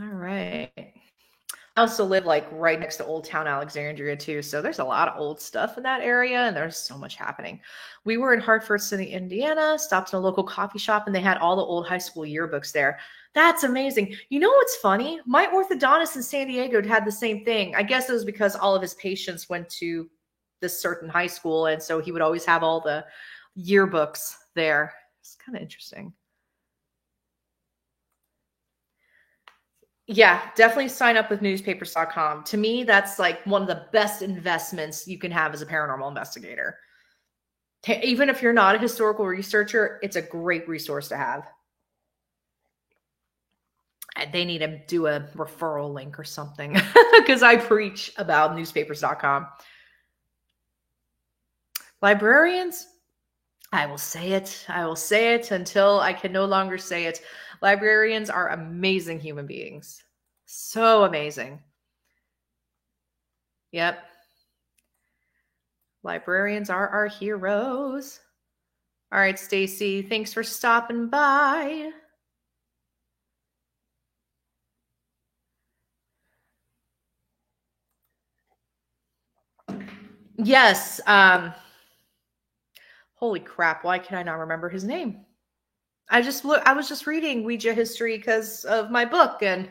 All right. I also live like right next to Old Town Alexandria too, so there's a lot of old stuff in that area, and there's so much happening. We were in Hartford City, Indiana, stopped in a local coffee shop, and they had all the old high school yearbooks there. That's amazing. You know what's funny? My orthodontist in San Diego had the same thing. I guess it was because all of his patients went to this certain high school, and so he would always have all the yearbooks there. It's kind of interesting. Yeah, definitely sign up with newspapers.com. To me, that's like one of the best investments you can have as a paranormal investigator. Even if you're not a historical researcher, it's a great resource to have. They need to do a referral link or something because I preach about newspapers.com. Librarians, I will say it. I will say it until I can no longer say it. Librarians are amazing human beings. So amazing. Yep. Librarians are our heroes. All right, Stacy, thanks for stopping by. Yes. Holy crap, why can I not remember his name? I was just reading Ouija history because of my book, and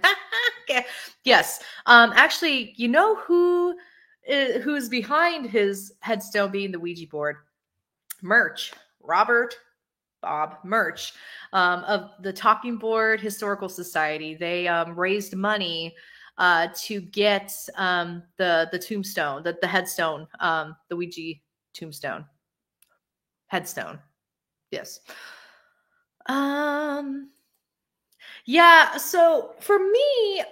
yes. Actually, you know who's behind his headstone being the Ouija board? Murch, Robert Bob Murch, of the Talking Board Historical Society. They raised money to get the tombstone, the headstone, the Ouija tombstone, headstone. Yes. Yeah, so for me,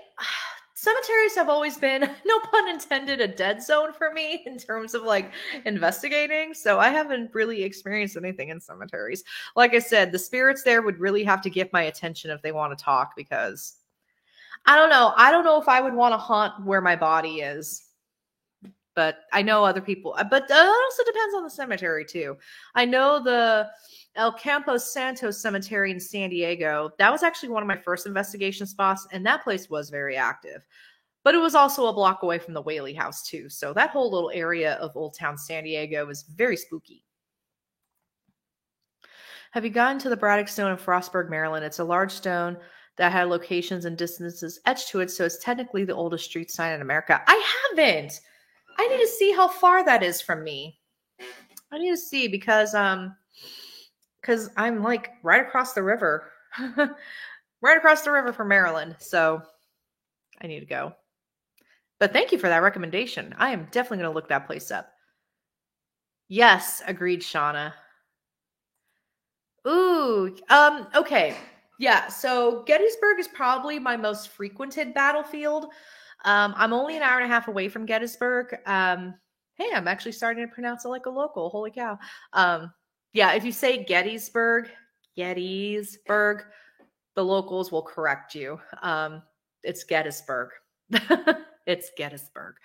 cemeteries have always been, no pun intended, a dead zone for me in terms of like investigating. So I haven't really experienced anything in cemeteries. Like I said, the spirits there would really have to get my attention if they want to talk, because I don't know. I don't know if I would want to haunt where my body is. But I know other people, but it also depends on the cemetery too. I know the El Campo Santo Cemetery in San Diego, that was actually one of my first investigation spots, and that place was very active. But it was also a block away from the Whaley House too. So that whole little area of Old Town San Diego was very spooky. Have you gotten to the Braddock Stone in Frostburg, Maryland? It's a large stone that had locations and distances etched to it, so it's technically the oldest street sign in America. I haven't. I need to see how far that is from me. I need to see because I'm like right across the river. Right across the river from Maryland. So I need to go. But thank you for that recommendation. I am definitely going to look that place up. Yes, agreed, Shauna. Ooh, okay. Yeah, so Gettysburg is probably my most frequented battlefield. I'm only an hour and a half away from Gettysburg. Hey, I'm actually starting to pronounce it like a local. Holy cow. Yeah, if you say Gettysburg, the locals will correct you. It's Gettysburg. It's Gettysburg.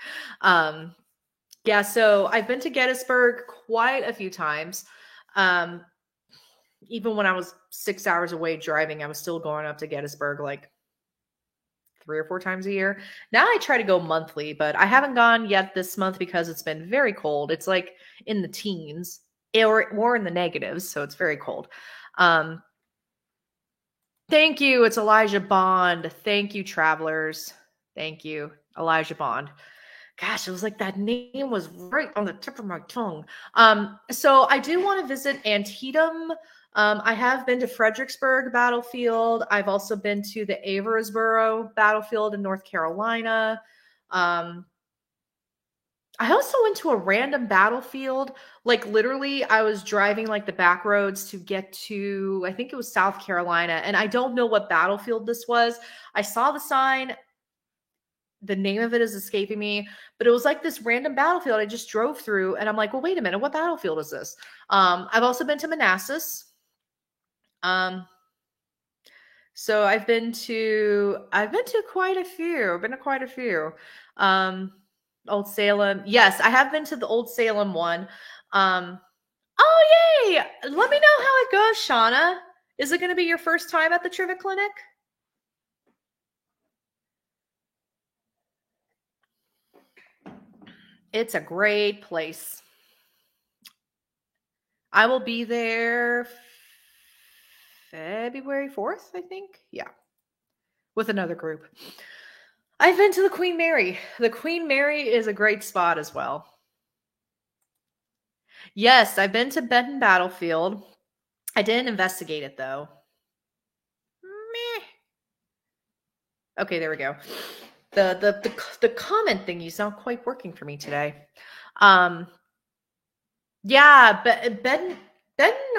Yeah, so I've been to Gettysburg quite a few times. Even when I was 6 hours away driving, I was still going up to Gettysburg like 3 or 4 times a year. Now I try to go monthly, but I haven't gone yet this month because it's been very cold. It's like in the teens or in the negatives, so it's very cold. Thank you. It's Elijah Bond. Thank you, travelers. Thank you, Elijah Bond. Gosh, it was like that name was right on the tip of my tongue. So I do want to visit Antietam. I have been to Fredericksburg Battlefield. I've also been to the Aversboro Battlefield in North Carolina. I also went to a random battlefield. Like literally, I was driving like the back roads to get to, I think it was South Carolina. And I don't know what battlefield this was. I saw the sign. The name of it is escaping me, but it was like this random battlefield I just drove through, and I'm like, well, wait a minute, what battlefield is this? I've also been to Manassas. So I've been to quite a few. I've been to quite a few. Old Salem. Yes, I have been to the Old Salem one. Oh yay! Let me know how it goes, Shauna. Is it going to be your first time at the Trivet Clinic? It's a great place. I will be there February 4th, I think. Yeah. With another group. I've been to the Queen Mary. The Queen Mary is a great spot as well. Yes, I've been to Benton Battlefield. I didn't investigate it though. Meh. Okay, there we go. The comment thingy's not quite working for me today. Yeah, Benton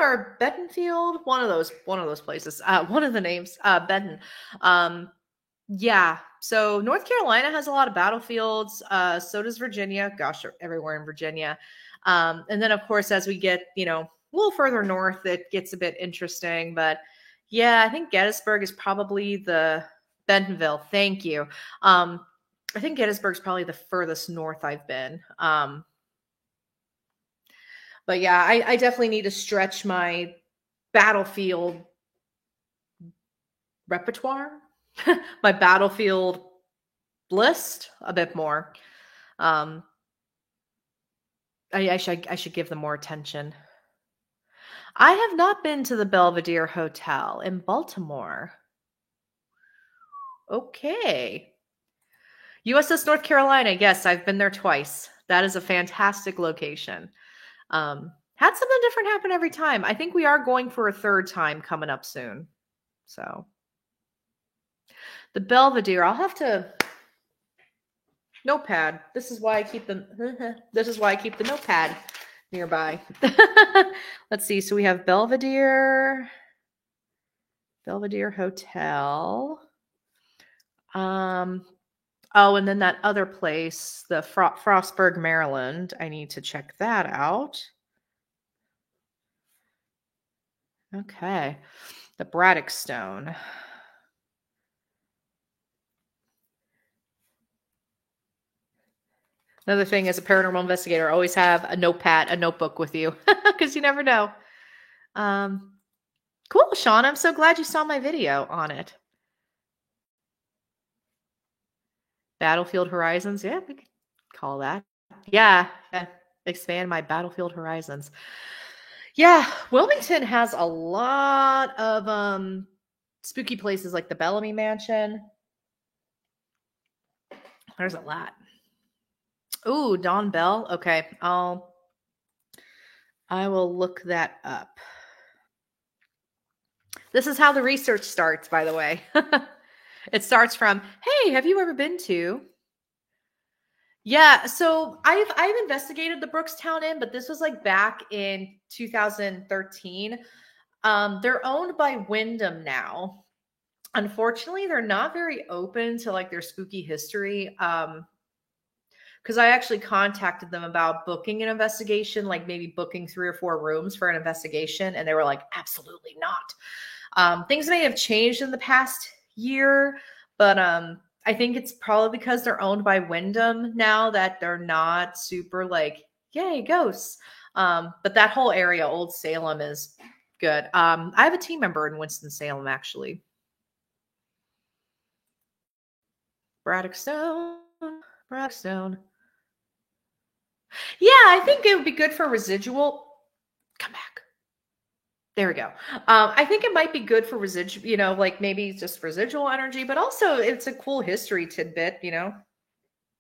or Bentonfield, one of those places. One of the names, Benton. Yeah. So North Carolina has a lot of battlefields. So does Virginia. Gosh, everywhere in Virginia. And then of course, as we get, a little further north, it gets a bit interesting. But yeah, I think Gettysburg is probably the Bentonville. Thank you. I think Gettysburg's probably the furthest north I've been. But yeah, I definitely need to stretch my battlefield repertoire, my battlefield list a bit more. I should give them more attention. I have not been to the Belvedere Hotel in Baltimore. Okay. USS North Carolina. Yes, I've been there twice. That is a fantastic location. Had something different happen every time. I think we are going for a third time coming up soon. So the Belvedere, I'll have to notepad. This is why I keep the notepad nearby. Let's see. So we have Belvedere Hotel. Oh, and then that other place, the Frostburg, Maryland. I need to check that out. Okay. The Braddock Stone. Another thing as a paranormal investigator, always have a notepad, a notebook with you because you never know. Cool, Sean. I'm so glad you saw my video on it. Battlefield Horizons. Yeah, we could call that. Yeah. Expand my Battlefield Horizons. Yeah, Wilmington has a lot of spooky places like the Bellamy Mansion. There's a lot. Ooh, Don Bell. Okay, I will look that up. This is how the research starts, by the way. It starts from, hey, have you ever been to? Yeah, so I've investigated the Brookstown Inn, but this was like back in 2013. They're owned by Wyndham now. Unfortunately, they're not very open to like their spooky history. Because I actually contacted them about booking an investigation, like maybe booking 3 or 4 rooms for an investigation, and they were like, absolutely not. Things may have changed in the past year, but I think it's probably because they're owned by Wyndham now that they're not super like, yay, ghosts. But that whole area, Old Salem, is good. I have a team member in Winston-Salem, actually. Braddock Stone. Yeah, I think it would be good for residual. Come back. There we go. I think it might be good for residual, like maybe just residual energy, but also it's a cool history tidbit.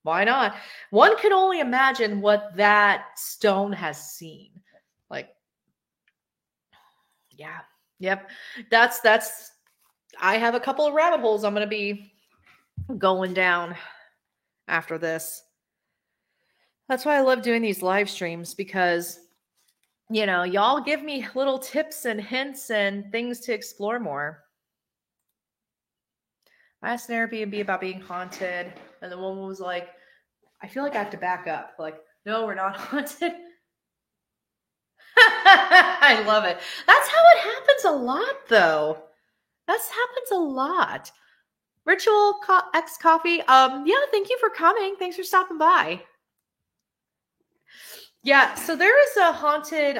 Why not? One can only imagine what that stone has seen. Like, yeah, yep. That's, I have a couple of rabbit holes I'm going to be going down after this. That's why I love doing these live streams because y'all give me little tips and hints and things to explore more. I asked an Airbnb about being haunted, and the woman was like, I feel like I have to back up. Like, no, we're not haunted. I love it. That's how it happens a lot, though. That happens a lot. Ritual X Coffee. Yeah, thank you for coming. Thanks for stopping by. Yeah, so there is a haunted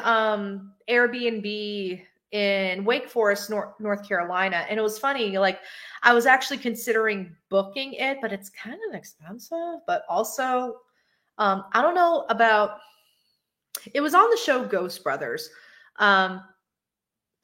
Airbnb in Wake Forest, North Carolina. And it was funny, like I was actually considering booking it, but it's kind of expensive. But also, I don't know about, it was on the show Ghost Brothers. I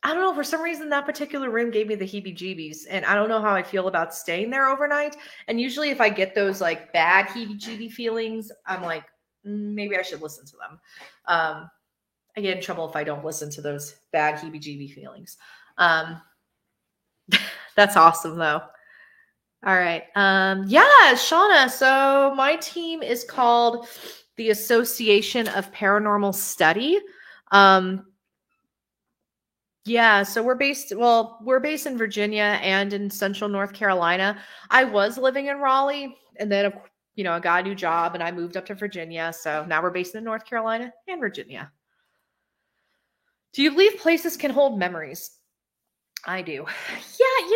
don't know, for some reason that particular room gave me the heebie-jeebies, and I don't know how I feel about staying there overnight. And usually if I get those like bad heebie-jeebie feelings, I'm like, maybe I should listen to them. I get in trouble if I don't listen to those bad heebie-jeebie feelings. That's awesome though. All right. Yeah, Shauna. So my team is called the Association of Paranormal Study. Yeah, so we're based in Virginia and in central North Carolina. I was living in Raleigh, and then I got a new job and I moved up to Virginia. So now we're based in North Carolina and Virginia. Do you believe places can hold memories? I do. Yeah,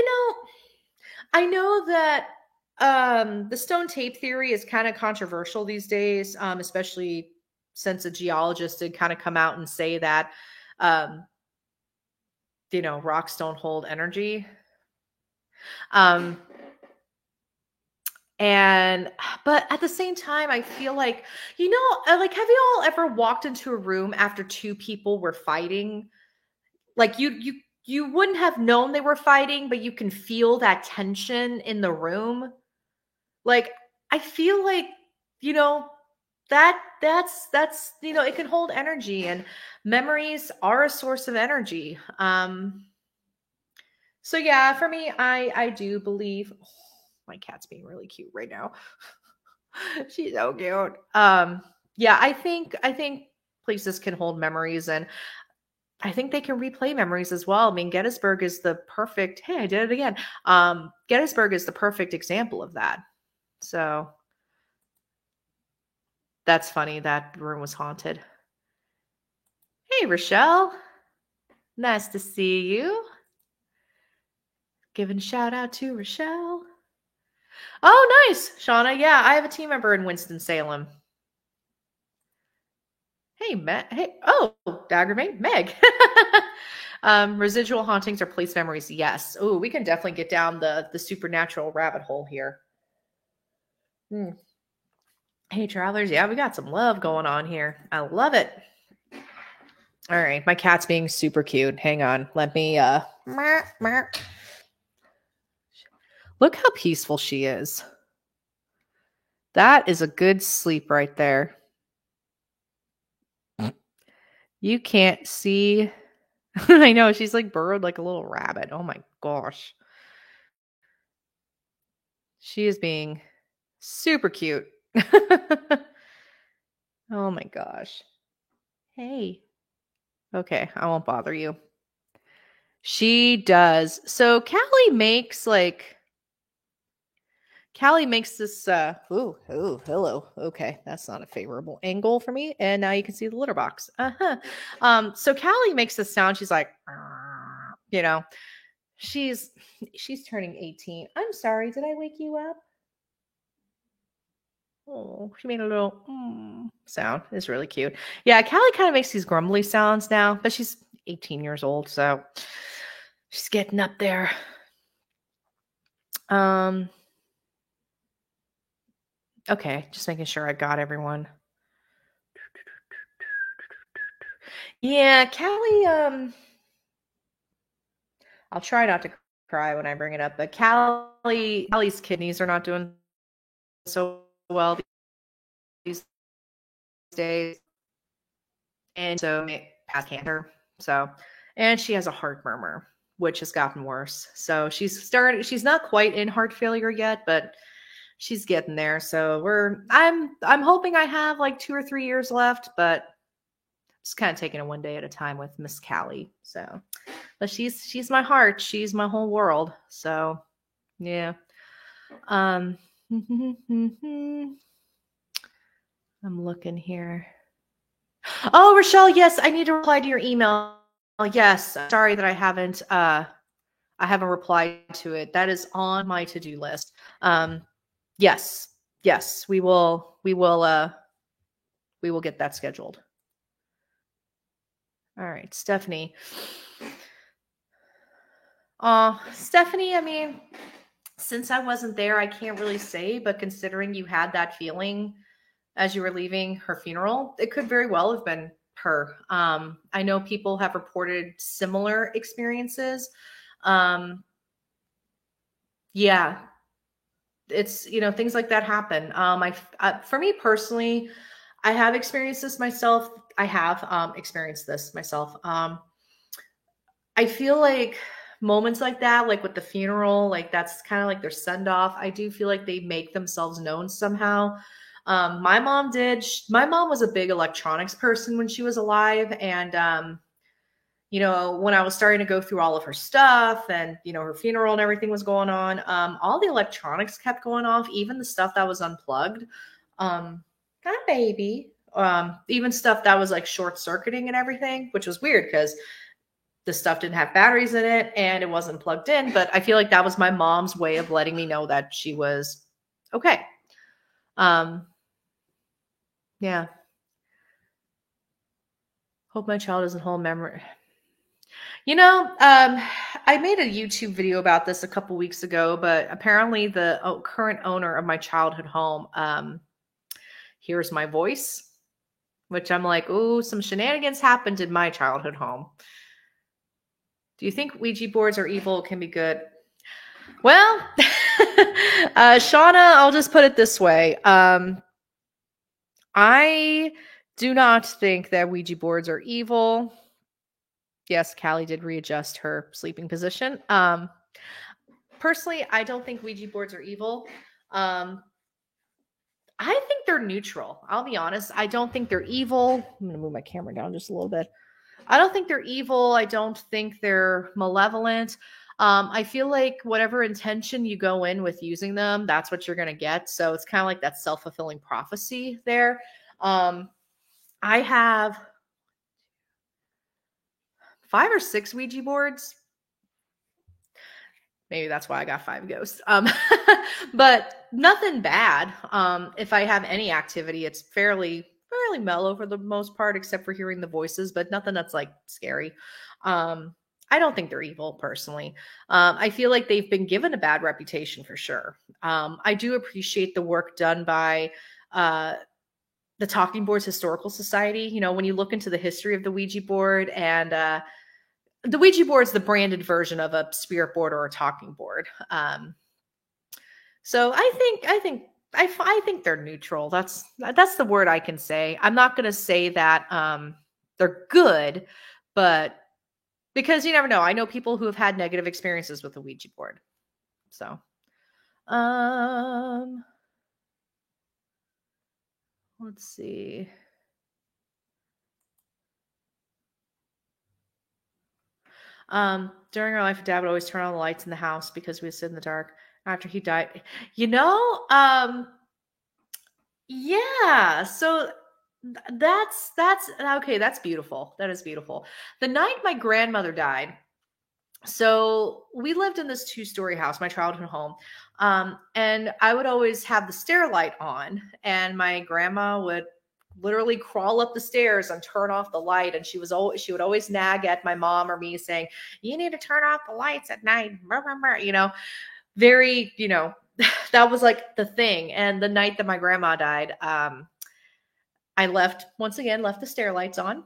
I know that the stone tape theory is kind of controversial these days, especially since a geologist did kind of come out and say that rocks don't hold energy. But at the same time, I feel like, like, have you all ever walked into a room after 2 people were fighting? Like you wouldn't have known they were fighting, but you can feel that tension in the room. Like, I feel like, that's it can hold energy, and memories are a source of energy. So yeah, for me, I do believe. Oh, my cat's being really cute right now. She's so cute. Yeah, I think places can hold memories, and I think they can replay memories as well. I mean, Gettysburg is the perfect. Hey, I did it again. Gettysburg is the perfect example of that. So that's funny. That room was haunted. Hey, Rochelle. Nice to see you. Giving a shout out to Rochelle. Oh, nice, Shauna. Yeah, I have a team member in Winston-Salem. Hey, Hey, oh, Daggermate, Meg. Residual hauntings or place memories. Yes. Oh, we can definitely get down the supernatural rabbit hole here. Hmm. Hey, travelers. Yeah, we got some love going on here. I love it. All right, my cat's being super cute. Hang on. Let me look how peaceful she is. That is a good sleep right there. You can't see. I know, she's like burrowed like a little rabbit. Oh my gosh. She is being super cute. Oh my gosh. Hey. Okay, I won't bother you. She does. So Callie makes this hello. Okay, that's not a favorable angle for me. And now you can see the litter box. So Callie makes this sound. She's like, you know, she's turning 18. I'm sorry, did I wake you up? Oh, she made a little sound. It's really cute. Yeah, Callie kind of makes these grumbly sounds now, but she's 18 years old, so she's getting up there. Okay, just making sure I got everyone. Yeah, Callie, I'll try not to cry when I bring it up, but Callie's kidneys are not doing so well these days. And so has cancer. So, and she has a heart murmur, which has gotten worse. So she's not quite in heart failure yet, but she's getting there. So I'm hoping I have like 2 or 3 years left, but just kind of taking it one day at a time with Miss Callie. So, but she's my heart. She's my whole world. So, yeah. I'm looking here. Oh, Rochelle, yes, I need to reply to your email. Yes, sorry that I haven't replied to it. That is on my to-do list. Yes, we will get that scheduled. All right, Stephanie. Stephanie, I mean, since I wasn't there, I can't really say, but considering you had that feeling as you were leaving her funeral, it could very well have been her. I know people have reported similar experiences. Yeah, it's, things like that happen. For me personally, I have experienced this myself. I have experienced this myself. I feel like moments like that, like with the funeral, like that's kind of like their send off. I do feel like they make themselves known somehow. My mom did. My mom was a big electronics person when she was alive. And, when I was starting to go through all of her stuff and, her funeral and everything was going on, all the electronics kept going off, even the stuff that was unplugged. Hi, baby. Even stuff that was like short circuiting and everything, which was weird because the stuff didn't have batteries in it and it wasn't plugged in. But I feel like that was my mom's way of letting me know that she was okay. Yeah. Hope my child isn't whole memory. I made a YouTube video about this a couple weeks ago, but apparently the current owner of my childhood home hears my voice, which I'm like, oh, some shenanigans happened in my childhood home. Do you think Ouija boards are evil? Can be good? Well, Shauna, I'll just put it this way. I do not think that Ouija boards are evil. Yes, Callie did readjust her sleeping position. Personally, I don't think Ouija boards are evil. I think they're neutral. I'll be honest. I don't think they're evil. I'm going to move my camera down just a little bit. I don't think they're evil. I don't think they're malevolent. I feel like whatever intention you go in with using them, that's what you're going to get. So it's kind of like that self-fulfilling prophecy there. I have 5 or 6 Ouija boards. Maybe that's why I got 5 ghosts. But nothing bad. If I have any activity, it's fairly mellow for the most part, except for hearing the voices, but nothing that's like scary. I don't think they're evil personally. I feel like they've been given a bad reputation for sure. I do appreciate the work done by the Talking Boards Historical Society. You know, when you look into the history of the Ouija board, and the Ouija board is the branded version of a spirit board or a talking board. So I think they're neutral. That's the word I can say. I'm not going to say that they're good, but because you never know. I know people who have had negative experiences with the Ouija board. So, let's see. During our life, Dad would always turn on the lights in the house because we would sit in the dark after he died. You know, yeah. So that's okay. That's beautiful. That is beautiful. The night my grandmother died, so we lived in this 2-story house, my childhood home. And I would always have the stair light on, and my grandma would literally crawl up the stairs and turn off the light. And she would always nag at my mom or me saying, "You need to turn off the lights at night." You know, very, you know, that was like the thing. And the night that my grandma died, I left the stair lights on.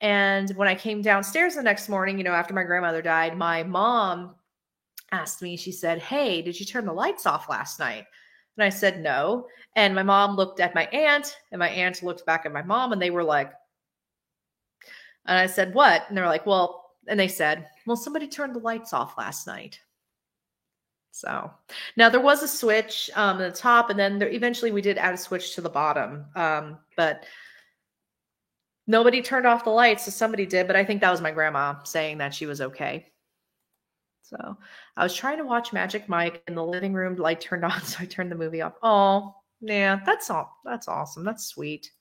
And when I came downstairs the next morning, you know, after my grandmother died, my mom asked me, she said, "Hey, did you turn the lights off last night?" And I said, "No." And my mom looked at my aunt, and my aunt looked back at my mom, and they were like, and I said, "What?" And they're like, "Well," and they said, "Well, somebody turned the lights off last night." So now there was a switch at the top, and then eventually we did add a switch to the bottom. But nobody turned off the lights, so somebody did. But I think that was my grandma saying that she was okay. So I was trying to watch Magic Mike in the living room, light turned on, so I turned the movie off. Oh, yeah, that's all. That's awesome. That's sweet.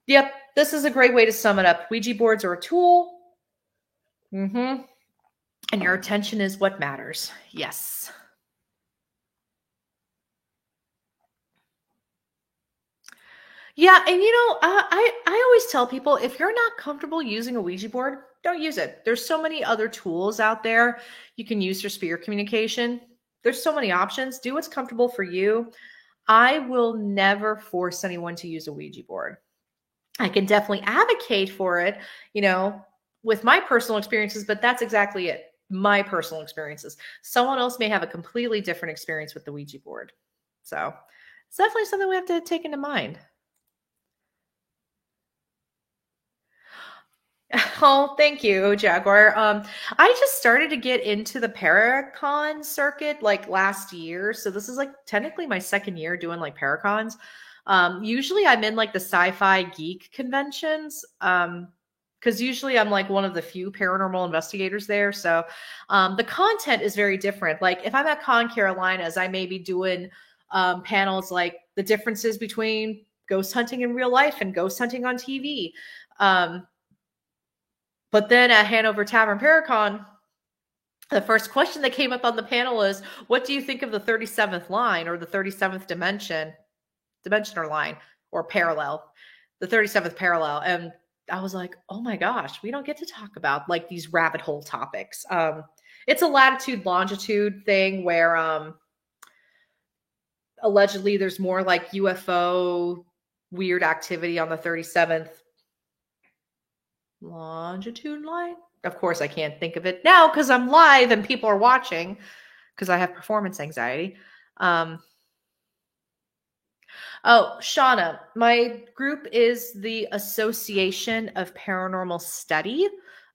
Yep, this is a great way to sum it up. Ouija boards are a tool. Mm-hmm. And your attention is what matters. Yes. Yeah, and you know, I always tell people, if you're not comfortable using a Ouija board, don't use it. There's so many other tools out there you can use for spirit communication. There's so many options. Do what's comfortable for you. I will never force anyone to use a Ouija board. I can definitely advocate for it, you know, with my personal experiences, but that's exactly it. My personal experiences. Someone else may have a completely different experience with the Ouija board. So it's definitely something we have to take into mind. Oh, thank you, Jaguar. I just started to get into the Paracon circuit like last year. So this is like technically my second year doing like Paracons. Usually I'm in like the sci-fi geek conventions. Because usually I'm like one of the few paranormal investigators there. So the content is very different. Like if I'm at Con Carolinas, I may be doing panels like the differences between ghost hunting in real life and ghost hunting on TV. But then at Hanover Tavern Paracon, the first question that came up on the panel is, what do you think of the 37th line or the 37th dimension or line or parallel, the 37th parallel? And I was like, oh my gosh, we don't get to talk about like these rabbit hole topics. It's a latitude longitude thing where allegedly there's more like UFO weird activity on the 37th longitude line. Of course, I can't think of it now because I'm live and people are watching because I have performance anxiety. Oh, Shauna, my group is the Association of Paranormal Study.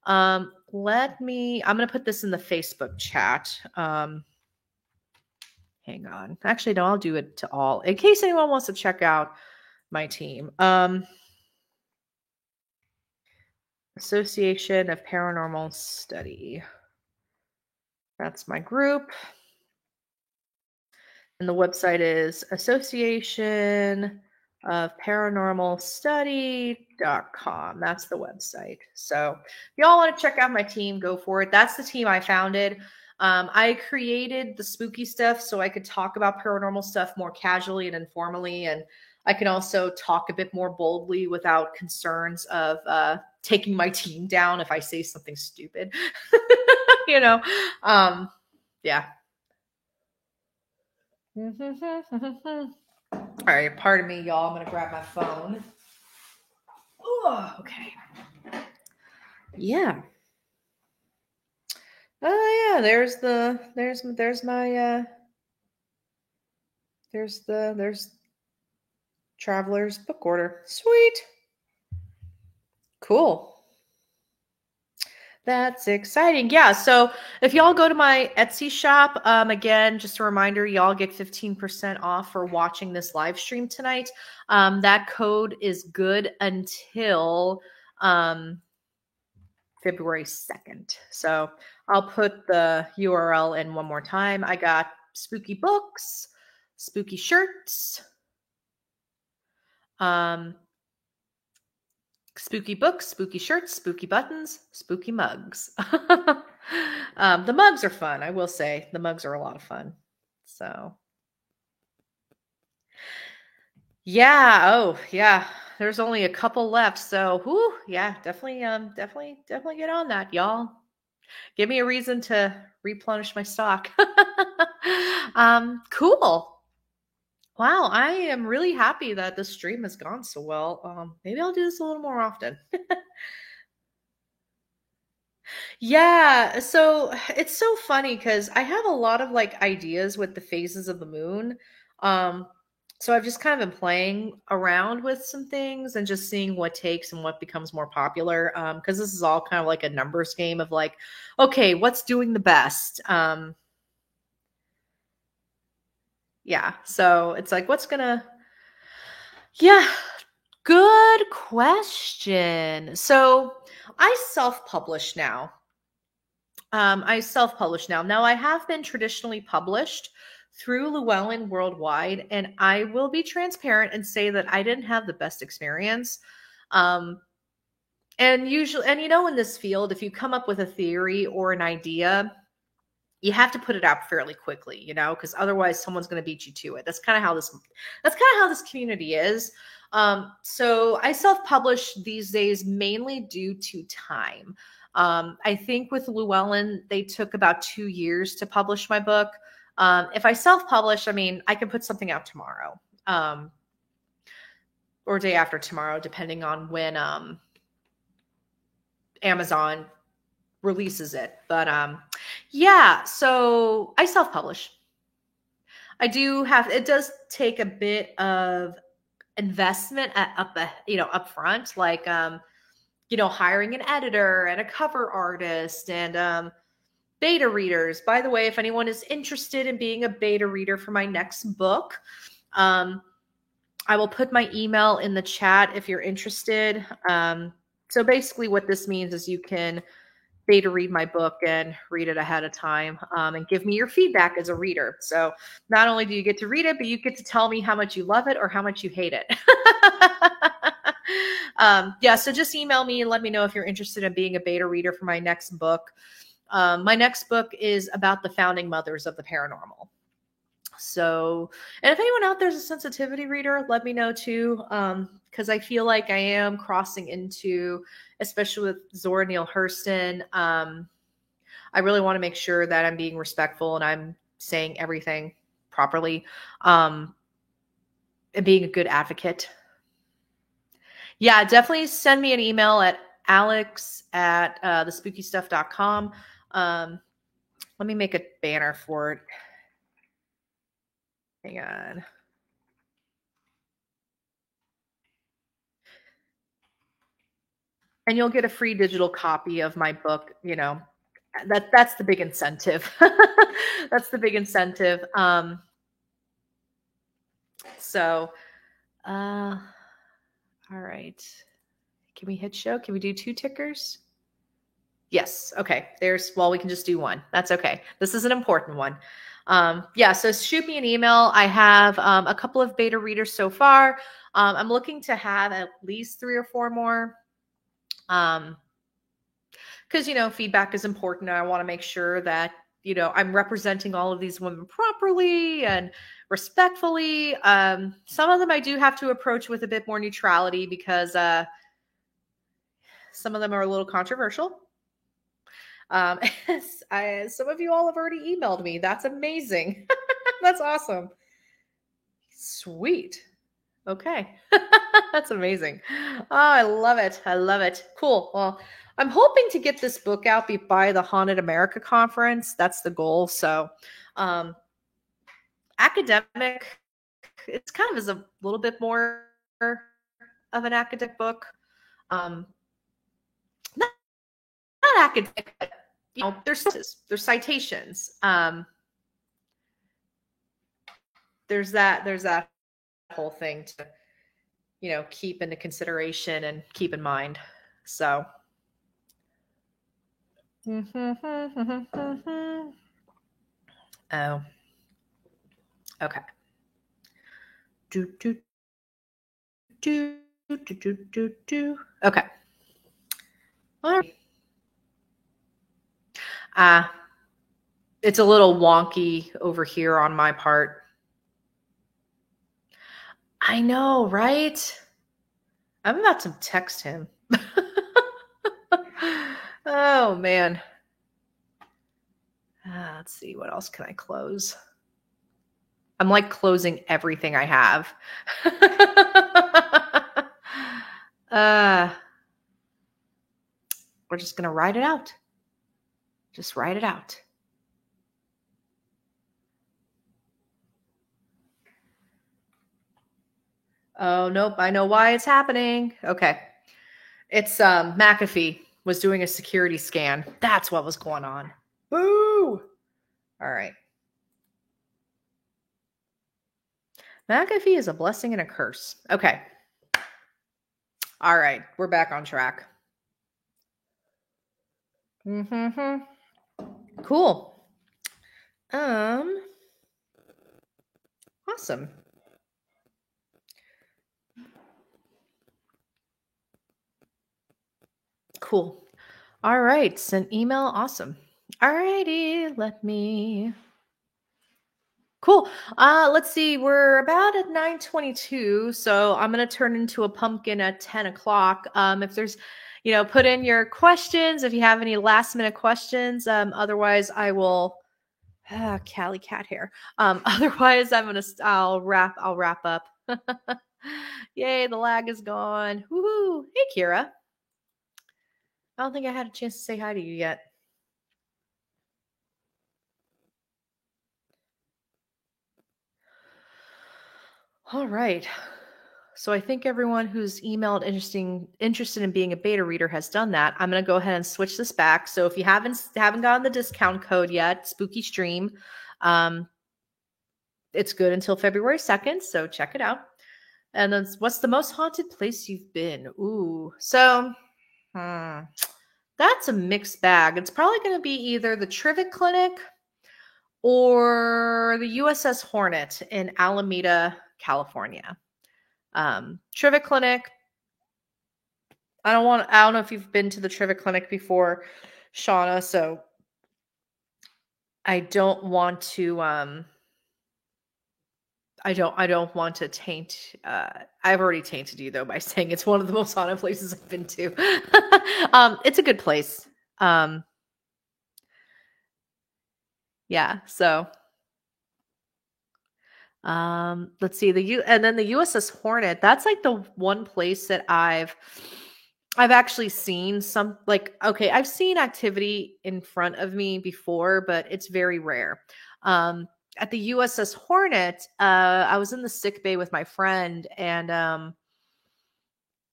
I'm going to put this in the Facebook chat. Hang on. Actually, no, I'll do it to all in case anyone wants to check out my team. Association of Paranormal Study. That's my group. And the website is Association of Paranormal Study.com. That's the website. So if y'all want to check out my team, go for it. That's the team I founded. I created the spooky stuff so I could talk about paranormal stuff more casually and informally. And I can also talk a bit more boldly without concerns of taking my team down if I say something stupid. you know, yeah. All right, pardon me, y'all. I'm gonna grab my phone. Oh, okay. Yeah. Oh yeah, there's my there's Traveler's book order. Sweet. Cool. That's exciting. Yeah. So if y'all go to my Etsy shop, again, just a reminder, y'all get 15% off for watching this live stream tonight. That code is good until February 2nd. So I'll put the URL in one more time. I got spooky books, spooky shirts, spooky books, spooky shirts, spooky buttons, spooky mugs. The mugs are fun. I will say the mugs are a lot of fun. So yeah. Oh yeah. There's only a couple left. So whoo, yeah, definitely get on that, y'all. Give me a reason to replenish my stock. Cool. Wow, I am really happy that this stream has gone so well. Maybe I'll do this a little more often. Yeah, so it's so funny because I have a lot of like ideas with the phases of the moon. Um, so I've just kind of been playing around with some things and just seeing what takes and what becomes more popular. Because this is all kind of like a numbers game of like, okay, what's doing the best? Yeah, so it's like, yeah, good question. So I self-publish now. Now, I have been traditionally published through Llewellyn Worldwide, and I will be transparent and say that I didn't have the best experience. Um, and usually, and in this field, if you come up with a theory or an idea, you have to put it out fairly quickly, because otherwise someone's going to beat you to it. That's kind of how this community is. So I self-publish these days mainly due to time. I think with Llewellyn, they took about 2 years to publish my book. If I self-publish, I mean, I can put something out tomorrow, or day after tomorrow, depending on when Amazon releases it. But yeah, so I self-publish. It does take a bit of investment up front, like hiring an editor and a cover artist and beta readers. By the way, if anyone is interested in being a beta reader for my next book, I will put my email in the chat if you're interested. So basically what this means is you can beta read my book and read it ahead of time, and give me your feedback as a reader. So not only do you get to read it, but you get to tell me how much you love it or how much you hate it. Yeah, so just email me and let me know if you're interested in being a beta reader for my next book. My next book is about the founding mothers of the paranormal. So, and if anyone out there's a sensitivity reader, let me know too, because I feel like I am crossing into, especially with Zora Neale Hurston. I really want to make sure that I'm being respectful and I'm saying everything properly, and being a good advocate. Yeah, definitely send me an email at alex@thespookystuff.com. Let me make a banner for it. Hang on. And you'll get a free digital copy of my book. That's the big incentive. That's the big incentive. So all right, can we hit show? Can we do 2 tickers? Yes. Okay. Well, we can just do one. That's okay. This is an important one. Yeah. So shoot me an email. I have a couple of beta readers so far. I'm looking to have at least 3 or 4 more. Because, feedback is important. I want to make sure that, I'm representing all of these women properly and respectfully. Some of them I do have to approach with a bit more neutrality because some of them are a little controversial. Some of you all have already emailed me. That's amazing. That's awesome. Sweet. Okay. That's amazing. Oh, I love it. I love it. Cool. Well, I'm hoping to get this book out by the Haunted America conference. That's the goal. So, academic, it's kind of is a little bit more of an academic book. Not academic, but there's citations. There's that whole thing to keep into consideration and keep in mind. So oh, okay. Okay. All right. It's a little wonky over here on my part. I know, right? I'm about to text him. Oh, man. Let's see. What else can I close? I'm like closing everything I have. We're just going to write it out. Just write it out. Oh, nope. I know why it's happening. Okay. It's McAfee was doing a security scan. That's what was going on. Boo! All right. McAfee is a blessing and a curse. Okay. All right. We're back on track. Cool. Awesome. Cool. All right. Send email. Awesome. All righty. Cool. Let's see. We're about at 9:22, so I'm gonna turn into a pumpkin at 10 o'clock. If there's, put in your questions if you have any last minute questions. Otherwise, I will. Callie cat hair. Otherwise, I'll wrap up. Yay! The lag is gone. Woohoo! Hey, Kira. I don't think I had a chance to say hi to you yet. All right. So I think everyone who's emailed interested in being a beta reader has done that. I'm going to go ahead and switch this back. So if you haven't gotten the discount code yet, Spooky Stream, it's good until February 2nd. So check it out. And then what's the most haunted place you've been? Ooh. So that's a mixed bag. It's probably going to be either the Trivik Clinic or the USS Hornet in Alameda, California. Trivik Clinic. I don't know if you've been to the Trivik Clinic before, Shauna, so I don't want to I don't want to taint I've already tainted you though by saying it's one of the most haunted places I've been to. It's a good place. Yeah, so let's see and then the USS Hornet, that's like the one place that I've actually seen I've seen activity in front of me before, but it's very rare. At the USS Hornet, I was in the sick bay with my friend, and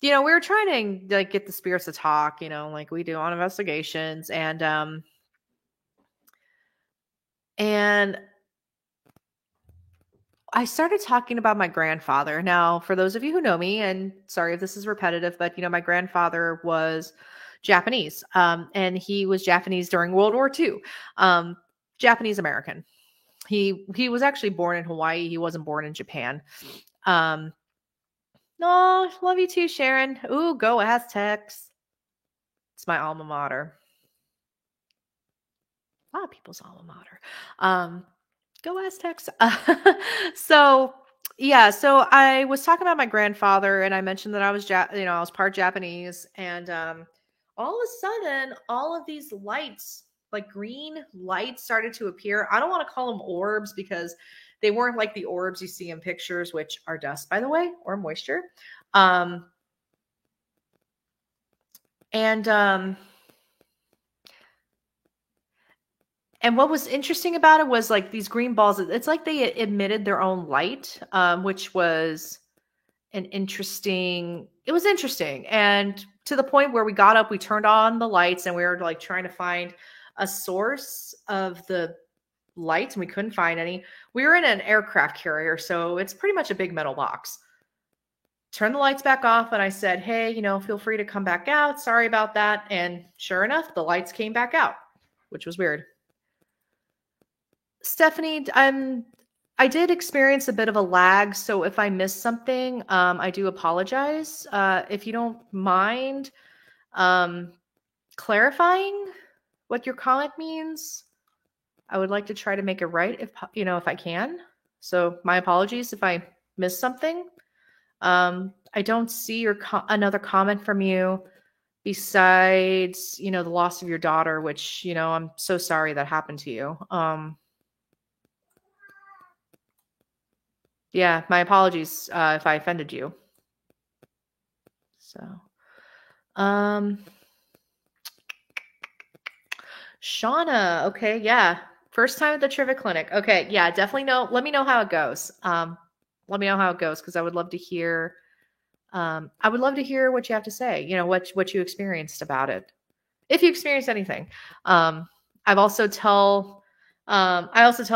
we were trying to get the spirits to talk, like we do on investigations, and I started talking about my grandfather. Now, for those of you who know me, and sorry if this is repetitive, but my grandfather was Japanese. And he was Japanese during World War II. Japanese American. He was actually born in Hawaii. He wasn't born in Japan. No, love you too, Sharon. Ooh, go Aztecs. It's my alma mater. A lot of people's alma mater. Go Aztecs. So yeah, so I was talking about my grandfather, and I mentioned that I was, I was part Japanese, and all of a sudden, all of these lights, like green lights, started to appear. I don't want to call them orbs because they weren't like the orbs you see in pictures, which are dust, by the way, or moisture. And what was interesting about it was like these green balls, it's like they emitted their own light, which was it was interesting. And to the point where we got up, we turned on the lights and we were like trying to find a source of the lights, and we couldn't find any. We were in an aircraft carrier, so it's pretty much a big metal box. Turn the lights back off, and I said, hey, feel free to come back out. Sorry about that. And sure enough, the lights came back out, which was weird. Stephanie, I did experience a bit of a lag, so if I missed something, I do apologize. If you don't mind clarifying what your comment means, I would like to try to make it right if I can. So my apologies if I missed something. I don't see another comment from you besides, the loss of your daughter, which, I'm so sorry that happened to you. Yeah, my apologies if I offended you. So, Shauna, okay, yeah. First time at the Trivia Clinic. Okay, yeah, definitely let me know how it goes. Let me know how it goes because I would love to hear what you have to say, what you experienced about it. If you experienced anything. I also tell